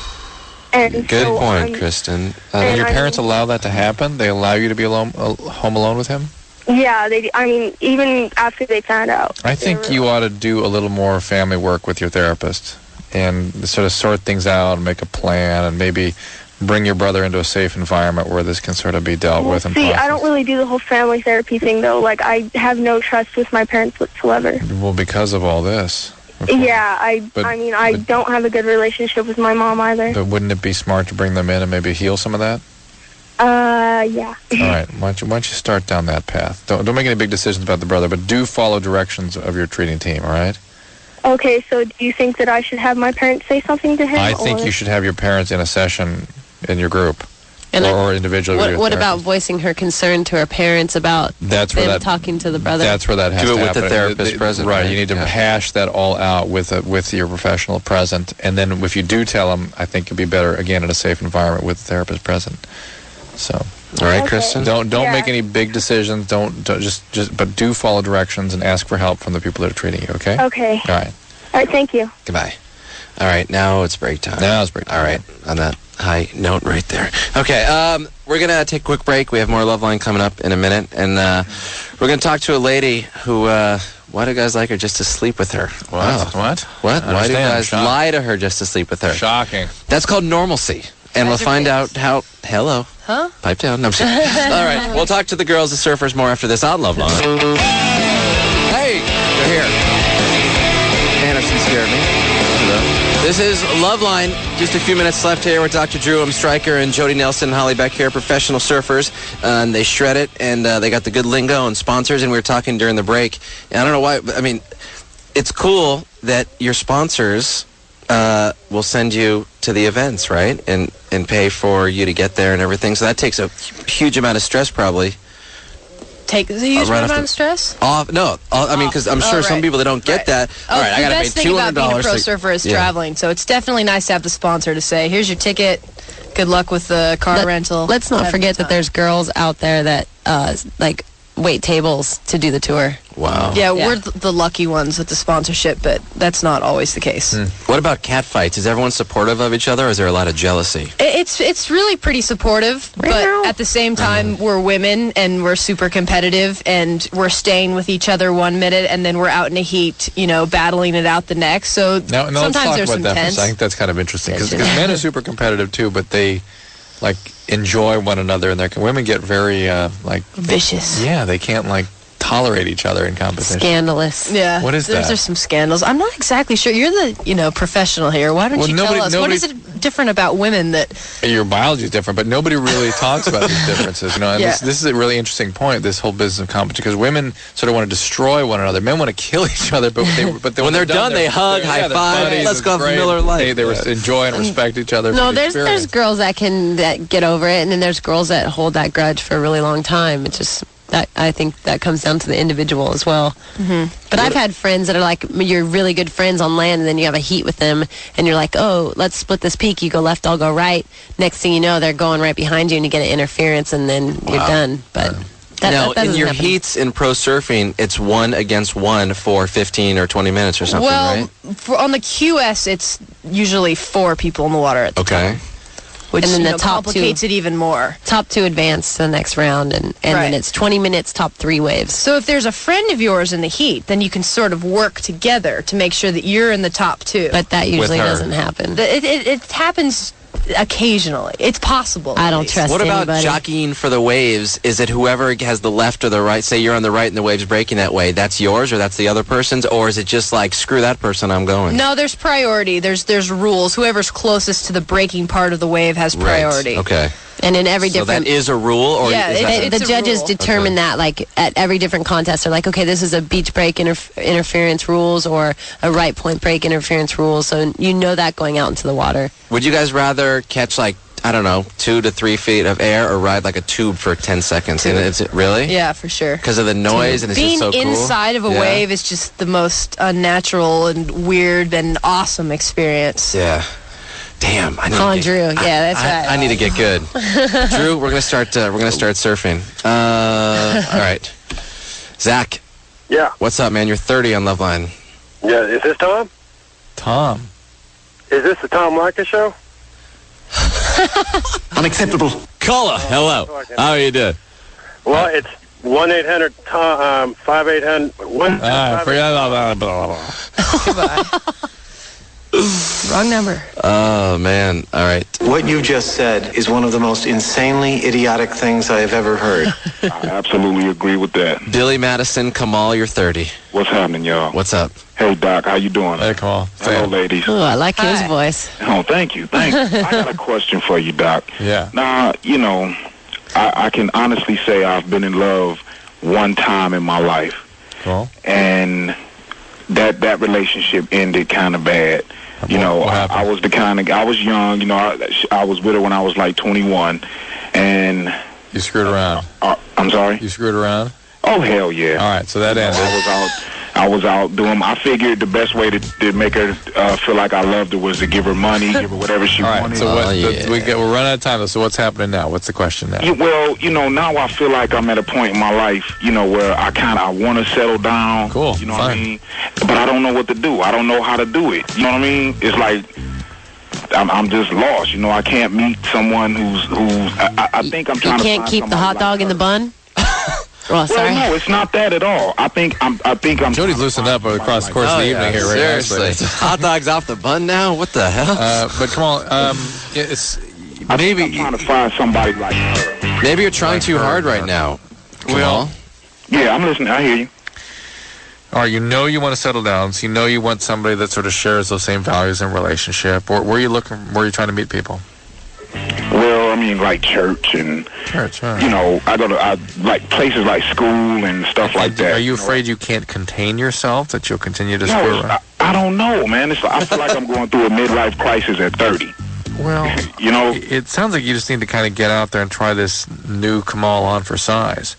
And Good so point, Kristen. And your parents allow that to happen? They allow you to be home alone with him? Yeah, even after they found out. I think you ought to do a little more family work with your therapist and sort of sort things out and make a plan and maybe bring your brother into a safe environment where this can sort of be dealt with and See, processed. I don't really do the whole family therapy thing, though. I have no trust with my parents whatsoever. Well, because of all this. Yeah, I don't have a good relationship with my mom either. But wouldn't it be smart to bring them in and maybe heal some of that? Yeah. All right. Why don't you start down that path? Don't make any big decisions about the brother, but do follow directions of your treating team, all right? Okay, so do you think that I should have my parents say something to him? I think you should have your parents in a session in your group or individually with your What about therapist. voicing her concern to her parents about them talking to the brother? That's where that has Do to it with happen. the therapist present, Right. right? You need to hash that all out with your professional present, and then if you do tell them, I think it'd be better again in a safe environment with the therapist present. So. All right, Kristen. Don't make any big decisions. But do follow directions and ask for help from the people that are treating you. Okay. Okay. All right. All right, thank you. Goodbye. All right, now it's break time. All right, on that high note right there. Okay, we're going to take a quick break. We have more LoveLine coming up in a minute. And we're going to talk to a lady who, why do guys like her just to sleep with her? What? Wow. What? What? Why do Understand. guys lie to her just to sleep with her? Shocking. That's called normalcy. And we'll find out how... Hello. Huh? Pipe down. No, I'm just all right, we'll talk to the girls, the surfers, more after this on LoveLine. Hey, they're here. Anderson scared me. Hello. This is LoveLine. Just a few minutes left here with Dr. Drew. I'm Stryker and Jodie Nelson and Holly Beck here, professional surfers. And they shred it, and they got the good lingo and sponsors, and we were talking during the break. And I don't know why, I mean, it's cool that your sponsors will send you to the events, right? And pay for you to get there and everything. So that takes a huge amount of stress, probably. Take a huge amount of stress? I mean, because I'm sure some people, they don't get that. All right, I got to pay $200. The best thing about being a pro surfer is traveling, so it's definitely nice to have the sponsor to say, here's your ticket, good luck with the car rental. Let's not forget that there's girls out there that, like, wait tables to do the tour. Wow. Yeah, we're the lucky ones with the sponsorship, but that's not always the case. What about cat fights? Is everyone supportive of each other, or is there a lot of jealousy? It's really pretty supportive, but at the same time, we're women, and we're super competitive, and we're staying with each other 1 minute, and then we're out in a heat, battling it out the next. So now let's sometimes talk there's about some that tense. I think that's kind of interesting, because men are super competitive, too, but they, like, enjoy one another, and women get very, vicious. Yeah, they can't, tolerate each other in competition. Scandalous. Yeah. What is that? There's some scandals. I'm not exactly sure. You're the, professional here. Why don't you tell us? What is it different about women that... Your biology is different, but nobody really talks about these differences, And this is a really interesting point, this whole business of competition, because women sort of want to destroy one another. Men want to kill each other, but when they're done, they hug, high five, let's go for Miller Lite. They enjoy and respect each other. No, there's girls that get over it, and then there's girls that hold that grudge for a really long time. It's just... I think that comes down to the individual as well. But I've had friends that are like, you're really good friends on land, and then you have a heat with them, and you're like, oh, let's split this peak. You go left, I'll go right. Next thing you know, they're going right behind you, and you get an interference, and then you're done. But now, in your heats in pro surfing, it's 1 against 1 for 15 or 20 minutes or something, right? On the QS, it's usually 4 people in the water at the time. Which and then the top complicates it even more. Top 2 advance to the next round, and then it's 20 minutes, top 3 waves. So if there's a friend of yours in the heat, then you can sort of work together to make sure that you're in the top 2. But that usually doesn't happen. It happens occasionally. It's possible. I don't trust What about anybody. jockeying for the waves? Is it whoever has the left or the right? Say you're on the right and the wave's breaking that way. That's yours, or that's the other person's? Or is it just like, screw that person, I'm going? No, there's priority. There's rules. Whoever's closest to the breaking part of the wave has priority. Okay. And in every different... So that is a rule? Or the judges determine that, like, at every different contest. They're like, okay, this is a beach break interference rules or a right point break interference rules. So you know that going out into the water. Would you guys rather catch, like, I don't know, 2 to 3 feet of air, or ride like a tube for 10 seconds? And it's really? Yeah, for sure. Because of the noise, and it's just so cool? Being inside of a wave is just the most unnatural and weird and awesome experience. Yeah. Damn, I need to Drew. Yeah, that's right. I need to get good. Drew, we're gonna start surfing. All right, Zach. Yeah. What's up, man? You're 30 on LoveLine. Yeah, is this Tom? Tom. Is this the Tom Leykis show? Unacceptable. Caller, hello. How are you doing? Well, it's 1-800-Tom, 5-800. Wrong number. Oh, man. All right. What you just said is one of the most insanely idiotic things I have ever heard. I absolutely agree with that. Billy Madison, Kamal, you're 30. What's happening, y'all? What's up? Hey, Doc, how you doing? Hey, Kamal. Hello, ladies. Oh, I like his voice. Oh, thank you. I got a question for you, Doc. Yeah. Now, I can honestly say I've been in love one time in my life. Cool. And that relationship ended kind of bad. I was the kind of... I was young, I was with her when I was like 21, and... You screwed around. I'm sorry? You screwed around? Oh, hell yeah. All right, so that ended. I was out doing... I figured the best way to make her feel like I loved her was to give her money, give her whatever she wanted. So we're running out of time, so what's happening now? What's the question now? Now I feel like I'm at a point in my life, where I want to settle down. Cool. You know what I mean? But I don't know what to do. I don't know how to do it. You know what I mean? It's like... I'm just lost. I can't meet someone who's I think I'm trying to... You can't keep the hot dog in the bun? Well, sorry. No, it's not that at all. I think I'm. Jody's loosened up across the course of the evening here, right? Seriously, hot dogs off the bun now? What the hell? But come on, it's maybe I'm trying to find somebody like her. Maybe you're trying too hard right now. Well, yeah, I'm listening. I hear you. All right, you know you want to settle down, so you know you want somebody that sort of shares those same values in relationship. Or where are you trying to meet people? Well, I mean, like church and, you know, I go to like places like school and stuff like that. Are you afraid you can't contain yourself, that you'll continue to screw around? I don't know, man. I feel like I'm going through a midlife crisis at 30. Well, you know, it sounds like you just need to kind of get out there and try this new Kamal on for size.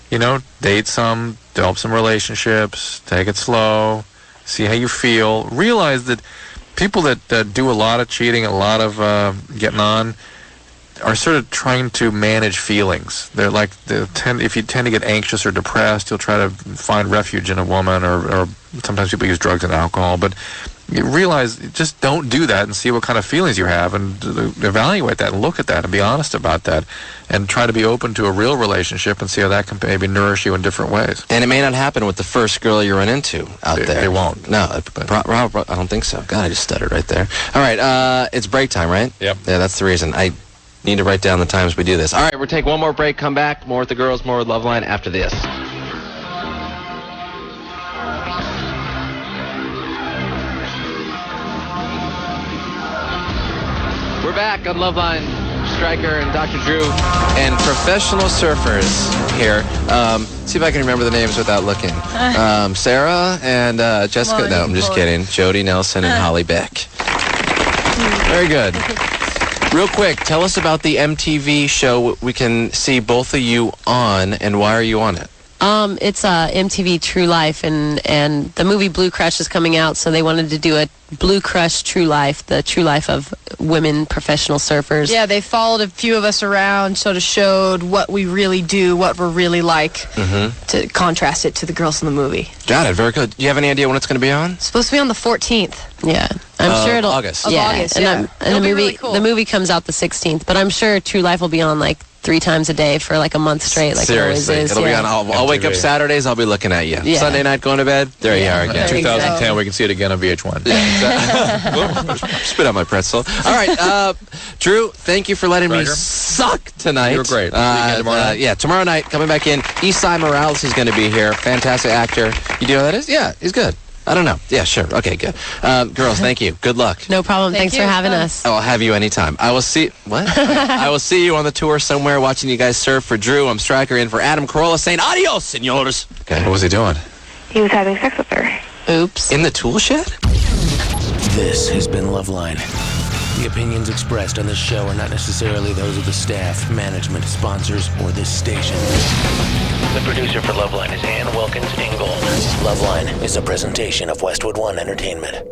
You know, date some, develop some relationships, take it slow, see how you feel. Realize that people that do a lot of cheating, a lot of getting on, are sort of trying to manage feelings. They're like, if you tend to get anxious or depressed, you'll try to find refuge in a woman, or sometimes people use drugs and alcohol. But you realize, just don't do that and see what kind of feelings you have, and evaluate that and look at that and be honest about that, and try to be open to a real relationship and see how that can maybe nourish you in different ways. And it may not happen with the first girl you run into out there. It won't. No, I don't think so. God, I just stuttered right there. All right, it's break time, right? Yep. Yeah, that's the reason. I need to write down the times we do this. All right, we'll take one more break, come back, more with the girls, more with LoveLine after this. We're back on LoveLine. Stryker and Dr. Drew and professional surfers here. See if I can remember the names without looking. Sarah and Jessica. No, I'm just kidding. Jodie Nelson and Holly Beck. Very good. Real quick, tell us about the MTV show we can see both of you on, and why are you on it? It's MTV True Life, and the movie Blue Crush is coming out, so they wanted to do a Blue Crush True Life, the true life of women professional surfers. Yeah, they followed a few of us around, sort of showed what we really do, what we're really like, to contrast it to the girls in the movie. Got it. Very good. Do you have any idea when it's going to be on? It's supposed to be on the 14th. Yeah, I'm sure it'll August. Yeah, August, and it'll the be movie really cool. the movie comes out the 16th, but I'm sure True Life will be on like 3 times a day for like a month straight. Like Seriously, it always is. it'll be on. I'll wake up Saturdays. I'll be looking at you. Yeah. Sunday night, going to bed. There you are again. 2010, we can see it again on VH1. Spit out my pretzel. All right, Drew, thank you for letting me suck tonight. You were great. Tomorrow night? Yeah, tomorrow night, coming back in. Eastside Morales is going to be here. Fantastic actor. You do know who that is? Yeah, he's good. I don't know. Yeah, sure. Okay, good. Girls, thank you. Good luck. No problem. Thanks for having us. I'll have you anytime. I will see... What? I will see you on the tour somewhere watching you guys surf. For Drew, I'm Stryker in for Adam Carolla saying adios, senores. Okay. What was he doing? He was having sex with her. Oops. In the tool shed? This has been LoveLine. The opinions expressed on this show are not necessarily those of the staff, management, sponsors, or this station. The producer for LoveLine is Ann Wilkins Ingold. LoveLine is a presentation of Westwood One Entertainment.